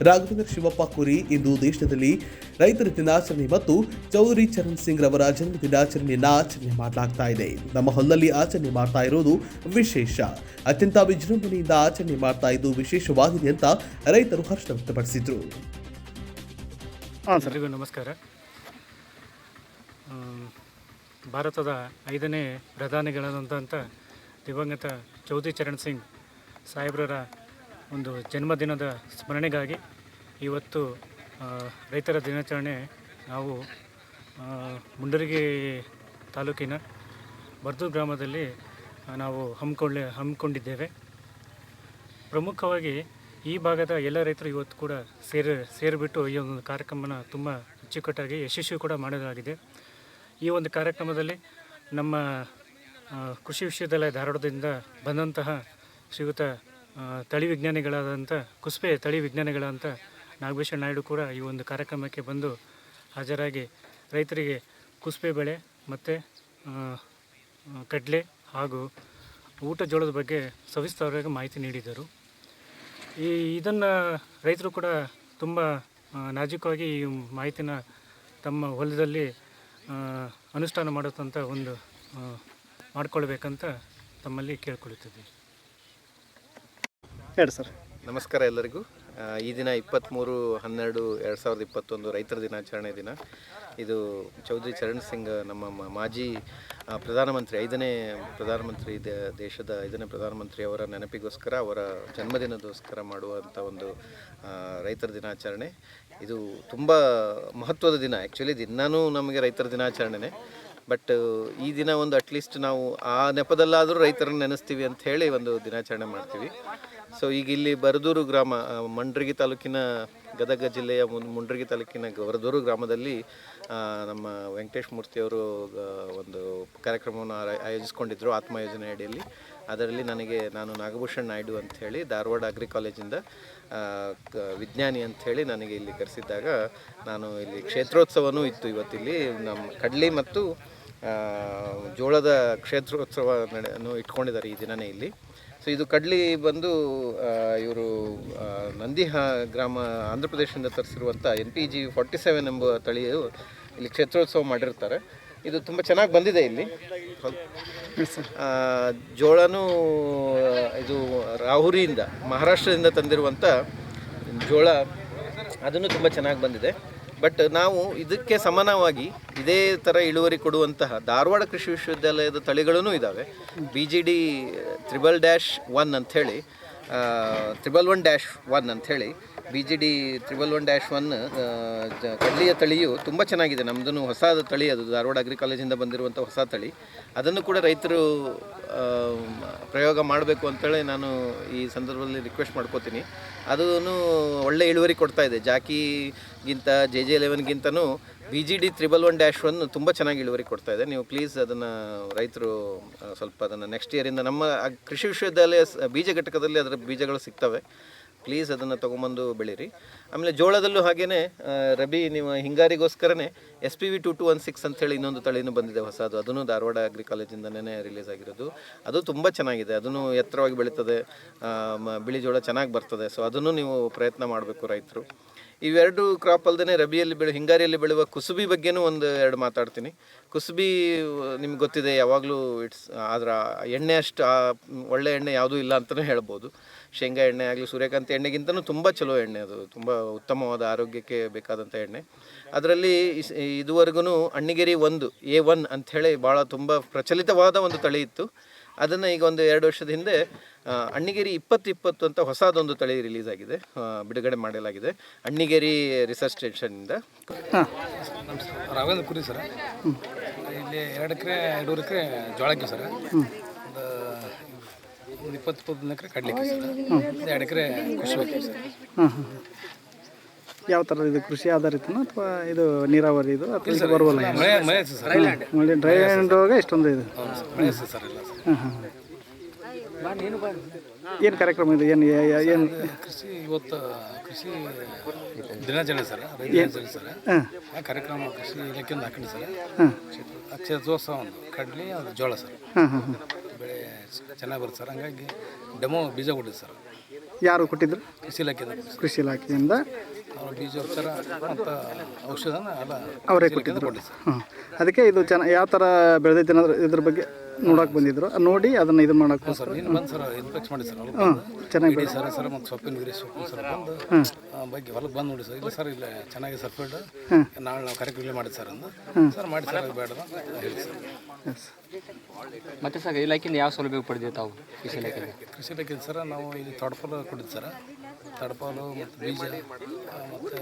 ರಾಘವೇಂದ್ರ ಶಿವಪ್ಪ ಕೋರಿ ಇಂದು ದೇಶದಲ್ಲಿ ರೈತರ ದಿನಾಚರಣೆ ಮತ್ತು ಚೌಧರಿ ಚರಣ್ ಸಿಂಗ್ ರವರ ಜನ್ಮ ದಿನಾಚರಣೆಯನ್ನ ಆಚರಣೆ ಮಾಡಲಾಗ್ತಾ ಇದೆ. ನಮ್ಮ ಹೊಲದಲ್ಲಿ ಆಚರಣೆ ಮಾಡ್ತಾ ಇರೋದು ವಿಶೇಷ, ಅತ್ಯಂತ ವಿಜೃಂಭಣೆಯಿಂದ ಆಚರಣೆ ಮಾಡ್ತಾ ಇದ್ದು ವಿಶೇಷವಾಗಿದೆ ಅಂತ ರೈತರು ಹರ್ಷ ವ್ಯಕ್ತಪಡಿಸಿದರು.
ಎಲ್ಲರಿಗೂ ನಮಸ್ಕಾರ. ಭಾರತದ 5ನೇ ಪ್ರಧಾನಿಗಳಾದಂಥ ದಿವಂಗತ ಚೌಧರಿ ಚರಣ್ ಸಿಂಗ್ ಸಾಹೇಬ್ರರ ಒಂದು ಜನ್ಮದಿನದ ಸ್ಮರಣೆಗಾಗಿ ಇವತ್ತು ರೈತರ ದಿನಾಚರಣೆ ನಾವು ಮುಂಡರಗಿ ತಾಲೂಕಿನ ಬರದೂರು ಗ್ರಾಮದಲ್ಲಿ ನಾವು ಹಮ್ಮಿಕೊಂಡಿದ್ದೇವೆ. ಪ್ರಮುಖವಾಗಿ ಈ ಭಾಗದ ಎಲ್ಲ ರೈತರು ಇವತ್ತು ಕೂಡ ಸೇರಿಬಿಟ್ಟು ಈ ಒಂದು ಕಾರ್ಯಕ್ರಮನ ತುಂಬ ಅಚ್ಚುಕಟ್ಟಾಗಿ ಯಶಸ್ವಿ ಕೂಡ ಮಾಡಲಾಗಿದೆ. ಈ ಒಂದು ಕಾರ್ಯಕ್ರಮದಲ್ಲಿ ನಮ್ಮ ಕೃಷಿ ವಿಶ್ವವಿದ್ಯಾಲಯ ಧಾರವಾಡದಿಂದ ಬಂದಂತಹ ಶ್ರೀಯುತ ತಳಿ ವಿಜ್ಞಾನಿಗಳಾದಂಥ ಕುಸ್ಬೆ ತಳಿ ವಿಜ್ಞಾನಿಗಳಾದಂಥ ನಾಗಭೂಷಣ್ ನಾಯ್ಡು ಕೂಡ ಈ ಒಂದು ಕಾರ್ಯಕ್ರಮಕ್ಕೆ ಬಂದು ಹಾಜರಾಗಿ ರೈತರಿಗೆ ಕುಸ್ಬೆ ಬೆಳೆ ಮತ್ತು ಕಡಲೆ ಹಾಗೂ ಜೋಳದ ಬಗ್ಗೆ ಸವಿಸ್ತಾರವಾಗಿ ಮಾಹಿತಿ ನೀಡಿದರು. ಇದನ್ನು ರೈತರು ಕೂಡ ತುಂಬ ನಾಜೂಕಾಗಿ ಈ ಮಾಹಿತಿನ ತಮ್ಮ ಹೊಲದಲ್ಲಿ ಅನುಷ್ಠಾನ ಮಾಡುತ್ತಂತ ಒಂದು ಮಾಡಿಕೊಳ್ಬೇಕಂತ ತಮ್ಮಲ್ಲಿ ಕೇಳ್ಕೊಳ್ತಿದ್ವಿ.
ಹೇಳಿ ಸರ್.
ನಮಸ್ಕಾರ ಎಲ್ಲರಿಗೂ. ಈ ದಿನ 23/12/2021 ರೈತರ ದಿನಾಚರಣೆ ದಿನ. ಇದು ಚೌಧರಿ ಚರಣ್ ಸಿಂಗ್ ನಮ್ಮ ಮಾಜಿ ಪ್ರಧಾನಮಂತ್ರಿ, 5ನೇ ಪ್ರಧಾನಮಂತ್ರಿ, ದೇಶದ 5ನೇ ಪ್ರಧಾನಮಂತ್ರಿ ಅವರ ನೆನಪಿಗೋಸ್ಕರ, ಅವರ ಜನ್ಮದಿನದೋಸ್ಕರ ಮಾಡುವಂಥ ಒಂದು ರೈತರ ದಿನಾಚರಣೆ. ಇದು ತುಂಬ ಮಹತ್ವದ ದಿನ. ಆ್ಯಕ್ಚುಲಿ ದಿನಾನೂ ನಮಗೆ ರೈತರ ದಿನಾಚರಣೆನೇ, ಬಟ್ ಈ ದಿನ ಒಂದು ಅಟ್ಲೀಸ್ಟ್ ನಾವು ಆ ನೆಪದಲ್ಲಾದರೂ ರೈತರನ್ನು ನೆನೆಸ್ತೀವಿ ಅಂತ ಹೇಳಿ ಒಂದು ದಿನಾಚರಣೆ ಮಾಡ್ತೀವಿ. ಸೊ ಈಗ ಇಲ್ಲಿ ಬರದೂರು ಗ್ರಾಮ, ಮುಂಡ್ರಿಗಿ ತಾಲೂಕಿನ, ಗದಗ ಜಿಲ್ಲೆಯ ಮುಂಡ್ರಿಗಿ ತಾಲೂಕಿನ ಬರದೂರು ಗ್ರಾಮದಲ್ಲಿ ನಮ್ಮ ವೆಂಕಟೇಶ್ ಮೂರ್ತಿಯವರು ಒಂದು ಕಾರ್ಯಕ್ರಮವನ್ನು ಆಯೋಜಿಸ್ಕೊಂಡಿದ್ದರು ಆತ್ಮ ಯೋಜನೆ ಅಡಿಯಲ್ಲಿ. ಅದರಲ್ಲಿ ನಾನು ನಾಗಭೂಷಣ್ ನಾಯ್ಡು ಅಂಥೇಳಿ ಧಾರವಾಡ ಅಗ್ರಿ ಕಾಲೇಜಿಂದ ವಿಜ್ಞಾನಿ ಅಂಥೇಳಿ ನನಗೆ ಇಲ್ಲಿ ಕರೆಸಿದ್ದಾಗ, ನಾನು ಇಲ್ಲಿ ಕ್ಷೇತ್ರೋತ್ಸವನೂ ಇತ್ತು. ಇವತ್ತಿಲ್ಲಿ ನಮ್ಮ ಕಡ್ಲಿ ಮತ್ತು ಜೋಳದ ಕ್ಷೇತ್ರೋತ್ಸವ ಇಟ್ಕೊಂಡಿದ್ದಾರೆ ಈ ದಿನವೇ ಇಲ್ಲಿ. ಸೊ ಇದು ಕಡ್ಲಿ ಬಂದು ಇವರು ನಂದಿಹ ಗ್ರಾಮ, ಆಂಧ್ರ ಪ್ರದೇಶದಿಂದ ತರಿಸಿರುವಂಥ NPG 47 ಎಂಬ ತಳಿಯು ಇಲ್ಲಿ ಕ್ಷೇತ್ರೋತ್ಸವ ಮಾಡಿರ್ತಾರೆ. ಇದು ತುಂಬ ಚೆನ್ನಾಗಿ ಬಂದಿದೆ ಇಲ್ಲಿ. ಜೋಳನೂ ಇದು ರಾಹುರಿಯಿಂದ, ಮಹಾರಾಷ್ಟ್ರದಿಂದ ತಂದಿರುವಂಥ ಜೋಳ, ಅದನ್ನು ತುಂಬ ಚೆನ್ನಾಗಿ ಬಂದಿದೆ. ಬಟ್ ನಾವು ಇದಕ್ಕೆ ಸಮಾನವಾಗಿ ಇದೇ ಥರ ಇಳುವರಿ ಕೊಡುವಂತಹ ಧಾರವಾಡ ಕೃಷಿ ವಿಶ್ವವಿದ್ಯಾಲಯದ ತಳಿಗಳೂ ಇದ್ದಾವೆ. BGD 111-1 ಅಂಥೇಳಿ, 111-1 ಅಂಥೇಳಿ BGD 111-1 ಕಡ್ಲಿಯ ತಳಿಯು ತುಂಬ ಚೆನ್ನಾಗಿದೆ. ನಮ್ಮದು ಹೊಸ ತಳಿ, ಅದು ಧಾರವಾಡ ಅಗ್ರಿ ಕಾಲೇಜಿಂದ ಬಂದಿರುವಂಥ ಹೊಸ ತಳಿ. ಅದನ್ನು ಕೂಡ ರೈತರು ಪ್ರಯೋಗ ಮಾಡಬೇಕು ಅಂತೇಳಿ ನಾನು ಈ ಸಂದರ್ಭದಲ್ಲಿ ರಿಕ್ವೆಸ್ಟ್ ಮಾಡ್ಕೋತೀನಿ. ಅದೂ ಒಳ್ಳೆ ಇಳುವರಿ ಕೊಡ್ತಾ ಇದೆ. ಜಾಕಿಗಿಂತ JJ11ಗಿಂತನೂ BGD 111-1 ತುಂಬ ಚೆನ್ನಾಗಿ ಇಳುವರಿ ಕೊಡ್ತಾ ಇದೆ. ನೀವು ಪ್ಲೀಸ್ ಅದನ್ನು ರೈತರು ಸ್ವಲ್ಪ ಅದನ್ನು ನೆಕ್ಸ್ಟ್ ಇಯರಿಂದ ನಮ್ಮ ಕೃಷಿ ವಿಶ್ವವಿದ್ಯಾಲಯ ಬೀಜ ಘಟಕದಲ್ಲಿ ಅದರ ಬೀಜಗಳು ಸಿಗ್ತವೆ. ಪ್ಲೀಸ್ ಅದನ್ನು ತೊಗೊಂಬಂದು ಬೆಳೀರಿ. ಆಮೇಲೆ ಜೋಳದಲ್ಲೂ ಹಾಗೆಯೇ ರಬಿ ನೀವು ಹಿಂಗಾರಿಗೋಸ್ಕರನೇ SPV 2216 ಅಂಥೇಳಿ ಇನ್ನೊಂದು ತಳಿನೂ ಬಂದಿದೆ ಹೊಸದು. ಅದನ್ನು ಧಾರವಾಡ ಅಗ್ರಿ ಕಾಲೇಜಿಂದನೇ ರಿಲೀಸ್ ಆಗಿರೋದು. ಅದು ತುಂಬ ಚೆನ್ನಾಗಿದೆ. ಅದನ್ನು ಎತ್ತರವಾಗಿ ಬೆಳೀತದೆ, ಬಿಳಿ ಜೋಳ ಚೆನ್ನಾಗಿ ಬರ್ತದೆ. ಸೊ ಅದನ್ನು ನೀವು ಪ್ರಯತ್ನ ಮಾಡಬೇಕು ರೈತರು. ಇವೆರಡು ಕ್ರಾಪ್ ಅಲ್ಲದೆ ರಬಿಯಲ್ಲಿ ಹಿಂಗಾರಿಯಲ್ಲಿ ಬೆಳೆಯುವ ಕುಸುಬಿ ಬಗ್ಗೆನೂ ಎರಡು ಮಾತಾಡ್ತೀನಿ. ಕುಸುಬಿ ನಿಮ್ಗೆ ಗೊತ್ತಿದೆ, ಯಾವಾಗಲೂ ಅದರ ಎಣ್ಣೆ ಅಷ್ಟು ಒಳ್ಳೆ ಎಣ್ಣೆ ಯಾವುದೂ ಇಲ್ಲ ಅಂತಲೂ ಹೇಳ್ಬೋದು. ಶೇಂಗಾ ಎಣ್ಣೆ ಆಗಲಿ ಸೂರ್ಯಕಾಂತಿ ಎಣ್ಣೆಗಿಂತಲೂ ತುಂಬ ಚಲೋ ಎಣ್ಣೆ, ಅದು ತುಂಬ ಉತ್ತಮವಾದ ಆರೋಗ್ಯಕ್ಕೆ ಬೇಕಾದಂಥ ಎಣ್ಣೆ. ಅದರಲ್ಲಿ ಇದುವರೆಗೂ ಅಣ್ಣಿಗೇರಿ 1 A1 ಅಂಥೇಳಿ ಭಾಳ ತುಂಬ ಪ್ರಚಲಿತವಾದ ಒಂದು ತಳಿ ಇತ್ತು. ಅದನ್ನು ಈಗ ಒಂದು 2 ವರ್ಷದ ಹಿಂದೆ ಅಣ್ಣಿಗೇರಿ 2020 ಅಂತ ಹೊಸದೊಂದು ತಳಿ ರಿಲೀಸ್ ಆಗಿದೆ, ಬಿಡುಗಡೆ ಮಾಡಲಾಗಿದೆ ಅಣ್ಣಿಗೇರಿ ರಿಸರ್ಚ್ ಸ್ಟೇಷನ್ನಿಂದ.
ರಾಘವೇಂದ್ರ ಕುರಿ ಸರ್, ಇಲ್ಲಿ 2 ಎಕರೆ 2 ಎಕರೆ ಜೋಳಕ್ಕೆ ಸರ್, ಒಂದು 20-25 ಎಕರೆ ಕಡಲಿಕ್ಕೆ ಸರ್, 2 ಎಕರೆ ಕೃಷಿ ಸರ್.
ಯಾವ ಥರ ಇದು ಕೃಷಿ ಆಧಾರಿತನ ಅಥವಾ ಇದು ನೀರಾವರಿ ಇದು ಅಥವಾ ಬರುವಲ್ಲ?
ಮಳೆ ಸರ್,
ಮಳೆ ಡ್ರೈ ಲ್ಯಾಂಡ್ ಒಳಗೆ ಇಷ್ಟೊಂದು ಇದು.
ಮಳೆ ಸರ್ ಇಲ್ಲ ಸರ್.
ಏನು ಕಾರ್ಯಕ್ರಮ ಇದು? ಏನು
ಕೃಷಿ ಇವತ್ತು ಕೃಷಿ ದಿನಾಚರಣೆ ಸರ್, ರೈತ ದಿನಾಚರಣೆ ಸರ್. ಆ ಕಾರ್ಯಕ್ರಮ ಕೃಷಿ ಇಲಾಖೆಯಿಂದ ಹಾಕೊಂಡು ಸರ್. ಕ್ಷೇತ್ರೋತ್ಸವ ಒಂದು ಕಡ್ಲಿ, ಅದು ಜೋಳ ಸರ್. ಬೆಳೆ ಚೆನ್ನಾಗಿ ಬರುತ್ತೆ ಸರ್. ಹಂಗಾಗಿ ಡೆಮೋ ಬೀಜ ಕೊಟ್ಟಿದ್ದು ಸರ್.
ಯಾರು ಕೊಟ್ಟಿದ್ರು?
ಕೃಷಿ ಇಲಾಖೆಯಿಂದ.
ಕೃಷಿ ಇಲಾಖೆಯಿಂದ
ಅವ್ರ ಬೀಜೋಪಚಾರ ಮತ್ತು ಔಷಧನ ಎಲ್ಲ
ಅವರೇ ಕೊಟ್ಟಿದ್ರು. ಅದಕ್ಕೆ ಇದು ಯಾವ ಥರ ಬೆಳೆದೈತೆ ಅನ್ನೋದ್ರ ಇದ್ರ ಬಗ್ಗೆ ನೋಡೋಕೆ ಬಂದಿದ್ರು. ನೋಡಿ ಅದನ್ನು ಇದು ಮಾಡೋಕೆ
ಸರ್ ನೀನು ಬಂದು ಸರ್ ಇನ್ಸ್ಪೆಕ್ಟ್ ಮಾಡಿ ಸರ್.
ಚೆನ್ನಾಗಿ
ಸರ್ ಮತ್ತು ಸೊಪ್ಪಿನ ಗಿರಿ ಸೊಪ್ಪು ಸರ್ ಬಂದು ಬಗ್ಗೆ ಹೊಲಕ್ಕೆ ಬಂದು ನೋಡಿ ಸರ್. ಇಲ್ಲ ಸರ್ ಇಲ್ಲ ಚೆನ್ನಾಗಿ ಸರ್ಫೀಲ್ಡ್ ನಾಳೆ ನಾವು ಕಾರ್ಯಕ್ರಮ ಮಾಡಿದ್ದು ಸರ್ ಅಂದು ಸರ್ ಮಾಡಿ ಸರ್ ಬೇಡ ಹೇಳಿ ಸರ್.
ಮತ್ತೆ ಸರ್ ಇಲಾಖೆಯಿಂದ ಯಾವ ಸೌಲಭ್ಯ ಪಡೆದಿದೆ ತಾವು ಕೃಷಿ ಇಲಾಖೆಯಿಂದ?
ಕೃಷಿ ಇಲಾಖೆಯಿಂದ ಸರ್ ನಾವು ಇಲ್ಲಿ ತಡಪಾಲು ಕೊಟ್ಟಿದ್ದು ಸರ್. ತಡಪಾಲು ಮತ್ತು ಬೀಜ ಮತ್ತು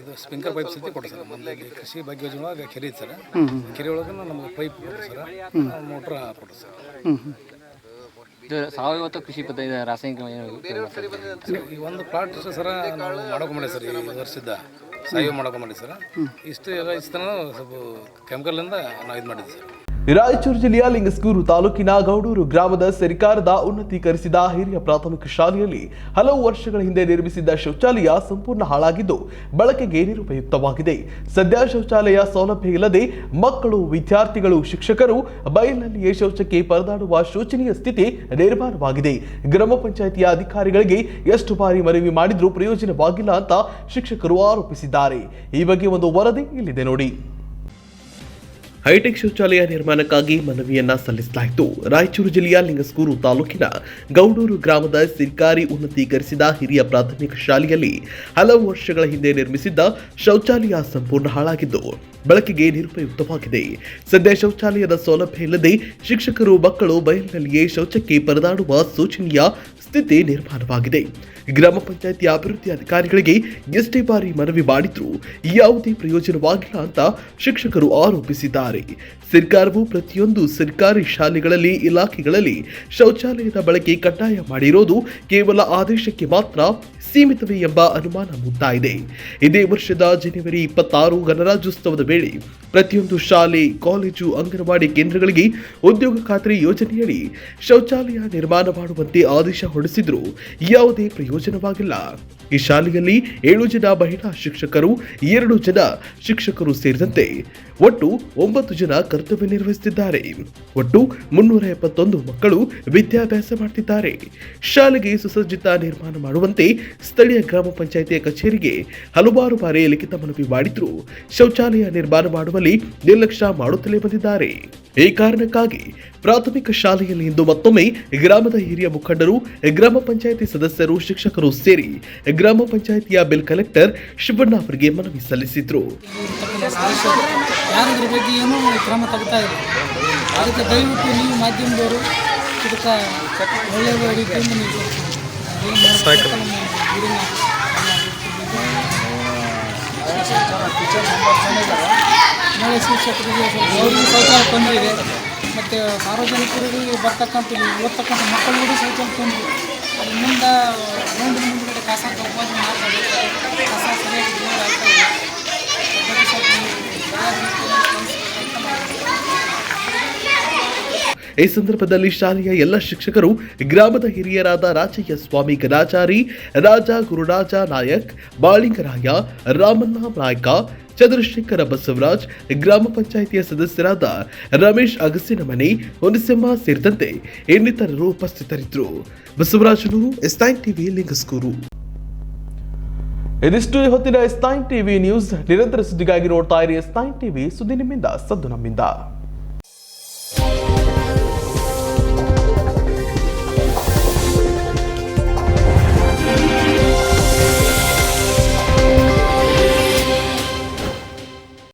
ಇದು ಸ್ಪ್ರಿಂಕರ್ ಪೈಪ್ ಸಹಿತ ಕೊಟ್ಟು ಸರ್. ಮೊದಲಾಗಿ ಕೃಷಿ ಭಾಗ್ಯ ಯೋಜನೆ ಒಳಗೆ ಕೆರೆ ಇತ್ತು ಸರ್. ಕೆರೆ ಒಳಗೆ ನಮಗೆ ಪೈಪ್ ಕೊಟ್ಟು ಸರ್, ಮೋಟ್ರ್ ಕೊಟ್ಟು ಸರ್.
ಇದು ಸಾವಯವ ಕೃಷಿ ಪದ್ಧತಿ ರಾಸಾಯನಿಕ
ಈ ಒಂದು ಪ್ಲಾಟ್ ಸರ ನಾವು ಮಾಡೋಕೆ ಮಾಡಿ ಸರ್. ಈ ವರ್ಷದ ಸಾವಯವ ಮಾಡೋಕೆ ಮಾಡಿ ಸರ್. ಇಷ್ಟು ಎಲ್ಲ ಇಷ್ಟು ಸ್ವಲ್ಪ ಕೆಮಿಕಲಿಂದ ನಾವು ಇದು ಮಾಡಿದ್ವಿ ಸರ್.
ರಾಯಚೂರು ಜಿಲ್ಲೆಯ ಲಿಂಗಸ್ಗೂರು ತಾಲೂಕಿನ ಗೌಡೂರು ಗ್ರಾಮದ ಸರ್ಕಾರದ ಉನ್ನತೀಕರಿಸಿದ ಹಿರಿಯ ಪ್ರಾಥಮಿಕ ಶಾಲೆಯಲ್ಲಿ ಹಲವು ವರ್ಷಗಳ ಹಿಂದೆ ನಿರ್ಮಿಸಿದ್ದ ಶೌಚಾಲಯ ಸಂಪೂರ್ಣ ಹಾಳಾಗಿದ್ದು ಬಳಕೆಗೆ ನಿರುಪಯುಕ್ತವಾಗಿದೆ. ಸದ್ಯ ಶೌಚಾಲಯ ಸೌಲಭ್ಯ ಇಲ್ಲದೆ ಮಕ್ಕಳು, ವಿದ್ಯಾರ್ಥಿಗಳು, ಶಿಕ್ಷಕರು ಬಯಲಿನಲ್ಲಿಯೇ ಶೌಚಕ್ಕೆ ಪರದಾಡುವ ಶೋಚನೀಯ ಸ್ಥಿತಿ ನಿರ್ಮಾಣವಾಗಿದೆ. ಗ್ರಾಮ ಪಂಚಾಯಿತಿಯ ಅಧಿಕಾರಿಗಳಿಗೆ ಎಷ್ಟು ಬಾರಿ ಮನವಿ ಮಾಡಿದ್ರೂ ಪ್ರಯೋಜನವಾಗಿಲ್ಲ ಅಂತ ಶಿಕ್ಷಕರು ಆರೋಪಿಸಿದ್ದಾರೆ. ಈ ಬಗ್ಗೆ ಒಂದು ವರದಿ ಇಲ್ಲಿದೆ ನೋಡಿ. ಹೈಟೆಕ್ ಶೌಚಾಲಯ ನಿರ್ಮಾಣಕ್ಕಾಗಿ ಮನವಿಯನ್ನ ಸಲ್ಲಿಸಲಾಯಿತು. ರಾಯಚೂರು ಜಿಲ್ಲೆಯ ಲಿಂಗಸ್ಗೂರು ತಾಲೂಕಿನ ಗೌಡೂರು ಗ್ರಾಮದ ಸರ್ಕಾರಿ ಉನ್ನತೀಕರಿಸಿದ ಹಿರಿಯ ಪ್ರಾಥಮಿಕ ಶಾಲೆಯಲ್ಲಿ ಹಲವು ವರ್ಷಗಳ ಹಿಂದೆ ನಿರ್ಮಿಸಿದ್ದ ಶೌಚಾಲಯ ಸಂಪೂರ್ಣ ಹಾಳಾಗಿದ್ದು ಬಳಕೆಗೆ ನಿರುಪಯುಕ್ತವಾಗಿದೆ. ಸದ್ಯ ಶೌಚಾಲಯದ ಸೌಲಭ್ಯ ಇಲ್ಲದೆ ಶಿಕ್ಷಕರು, ಮಕ್ಕಳು ಬಯಲಿನಲ್ಲಿಯೇ ಶೌಚಕ್ಕೆ ಪರದಾಡುವ ಶೋಚನೀಯ ಸ್ಥಿತಿ ನಿರ್ಮಾಣವಾಗಿದೆ. ಗ್ರಾಮ ಪಂಚಾಯಿತಿ ಅಭಿವೃದ್ಧಿ ಅಧಿಕಾರಿಗಳಿಗೆ ಎಷ್ಟೇ ಬಾರಿ ಮನವಿ ಮಾಡಿದ್ರೂ ಯಾವುದೇ ಪ್ರಯೋಜನವಾಗಿಲ್ಲ ಅಂತ ಶಿಕ್ಷಕರು ಆರೋಪಿಸಿದ್ದಾರೆ. ಸರ್ಕಾರವು ಪ್ರತಿಯೊಂದು ಸರ್ಕಾರಿ ಶಾಲೆಗಳಲ್ಲಿ, ಇಲಾಖೆಗಳಲ್ಲಿ ಶೌಚಾಲಯದ ಬಳಕೆ ಕಡ್ಡಾಯ ಮಾಡಿರೋದು ಕೇವಲ ಆದೇಶಕ್ಕೆ ಮಾತ್ರ ಸೀಮಿತವೇ ಎಂಬ ಅನುಮಾನ ಮೂಡ್ತಾ ಇದೆ. ಇದೇ ವರ್ಷದ ಜನವರಿ 26 ಗಣರಾಜ್ಯೋತ್ಸವದ ವೇಳೆ ಪ್ರತಿಯೊಂದು ಶಾಲೆ, ಕಾಲೇಜು, ಅಂಗನವಾಡಿ ಕೇಂದ್ರಗಳಿಗೆ ಉದ್ಯೋಗ ಖಾತ್ರಿ ಯೋಜನೆಯಡಿ ಶೌಚಾಲಯ ನಿರ್ಮಾಣ ಮಾಡುವಂತೆ ಆದೇಶ ಹೊರಡಿಸಿದ್ರು ಯಾವುದೇ ಪ್ರಯೋಜನವಾಗಿಲ್ಲ. ಈ ಶಾಲೆಯಲ್ಲಿ 7 ಜನ ಮಹಿಳಾ ಶಿಕ್ಷಕರು, 2 ಜನ ಶಿಕ್ಷಕರು ಸೇರಿದಂತೆ ಒಟ್ಟು 9 ಜನ ಕರ್ತವ್ಯ ನಿರ್ವಹಿಸುತ್ತಿದ್ದಾರೆ. ಒಟ್ಟು 371 ಮಕ್ಕಳು ವಿದ್ಯಾಭ್ಯಾಸ ಮಾಡುತ್ತಿದ್ದಾರೆ. ಶಾಲೆಗೆ ಸುಸಜ್ಜಿತ ನಿರ್ಮಾಣ ಮಾಡುವಂತೆ ಸ್ಥಳೀಯ ಗ್ರಾಮ ಪಂಚಾಯಿತಿಯ ಕಚೇರಿಗೆ ಹಲವಾರು ಬಾರಿ ಲಿಖಿತ ಮನವಿ ಮಾಡಿದ್ರು ಶೌಚಾಲಯ ನಿರ್ಮಾಣ ಮಾಡುವಲ್ಲಿ ನಿರ್ಲಕ್ಷ್ಯ ಮಾಡುತ್ತಲೇ ಬಂದಿದ್ದಾರೆ. ಈ ಕಾರಣಕ್ಕಾಗಿ ಪ್ರಾಥಮಿಕ ಶಾಲೆಯಲ್ಲಿ ಇಂದು ಮತ್ತೊಮ್ಮೆ ಗ್ರಾಮದ ಹಿರಿಯ ಮುಖಂಡರು, ಗ್ರಾಮ ಪಂಚಾಯಿತಿ ಸದಸ್ಯರು, ಶಿಕ್ಷಕರು ಸೇರಿ ಗ್ರಾಮ ಪಂಚಾಯಿತಿಯ ಬಿಲ್ ಕಲೆಕ್ಟರ್ ಶಿವಣ್ಣ ಅವರಿಗೆ ಮನವಿ ಸಲ್ಲಿಸಿದ್ರು.
ಯಾರಿದ್ರ ಬಗ್ಗೆ ಏನೂ ಕ್ರಮ ತಗೋತಾ ಇಲ್ಲ. ಅದಕ್ಕೆ ದಯವಿಟ್ಟು ನೀವು ಮಾಧ್ಯಮದವರು ಇದಕ್ಕೆ ಒಳ್ಳೆಯ ರೀತಿಯಿಂದ ನೀವು ನಾಳೆ ಶಿಕ್ಷಕರಿಗೆ ಅವ್ರಿಗೂ ಶೌಚಾಲಯ ತೊಂದರೆ ಇದೆ. ಮತ್ತು ಸಾರ್ವಜನಿಕರಿಗೆ ಬರ್ತಕ್ಕಂಥ ಓದ್ತಕ್ಕಂಥ ಮಕ್ಕಳಿಗೂ ಶೌಚಾಲಯ ತೊಂದರೆ. ಅದು ಮುಂದೆ ಮುಂದುಗಡೆ ಕಸ ಉಪಾಧಿ ಮಾಡ್ತಾರೆ. ಕಸ ಸರಿಯಾಗಿ ಜೋರು ಆಗ್ತಾ ಇದೆ.
ಈ ಸಂದರ್ಭದಲ್ಲಿ ಶಾಲೆಯ ಎಲ್ಲ ಶಿಕ್ಷಕರು, ಗ್ರಾಮದ ಹಿರಿಯರಾದ ರಾಜಯ್ಯ ಸ್ವಾಮಿ ಗಣಾಚಾರಿ, ರಾಜ ಗುರುರಾಜ ನಾಯಕ್, ಬಾಳಿಂಗರಾಯ, ರಾಮಣ್ಣ ನಾಯ್ಕ, ಚಂದ್ರಶೇಖರ ಬಸವರಾಜ್, ಗ್ರಾಮ ಪಂಚಾಯಿತಿಯ ಸದಸ್ಯರಾದ ರಮೇಶ್ ಅಗಸಿನಮನೆ, ಹುಣಸೆಮ್ಮ ಸೇರಿದಂತೆ ಇನ್ನಿತರರು ಉಪಸ್ಥಿತರಿದ್ದರು. ಬಸವರಾಜನೂರು, S9 ಟಿವಿ, ಲಿಂಗಸ್ಗೂರು. ಇದಿಷ್ಟು ಹೊತ್ತಿನ S9 ಟಿವಿ ನ್ಯೂಸ್. ನಿರಂತರ ಸುದ್ದಿಗಾಗಿ ನೋಡ್ತಾ ಇರಿ S9 ಟಿವಿ. ಸುದ್ದಿ ನಿಮ್ಮಿಂದ, ಸದ್ದು ನಮ್ಮಿಂದ.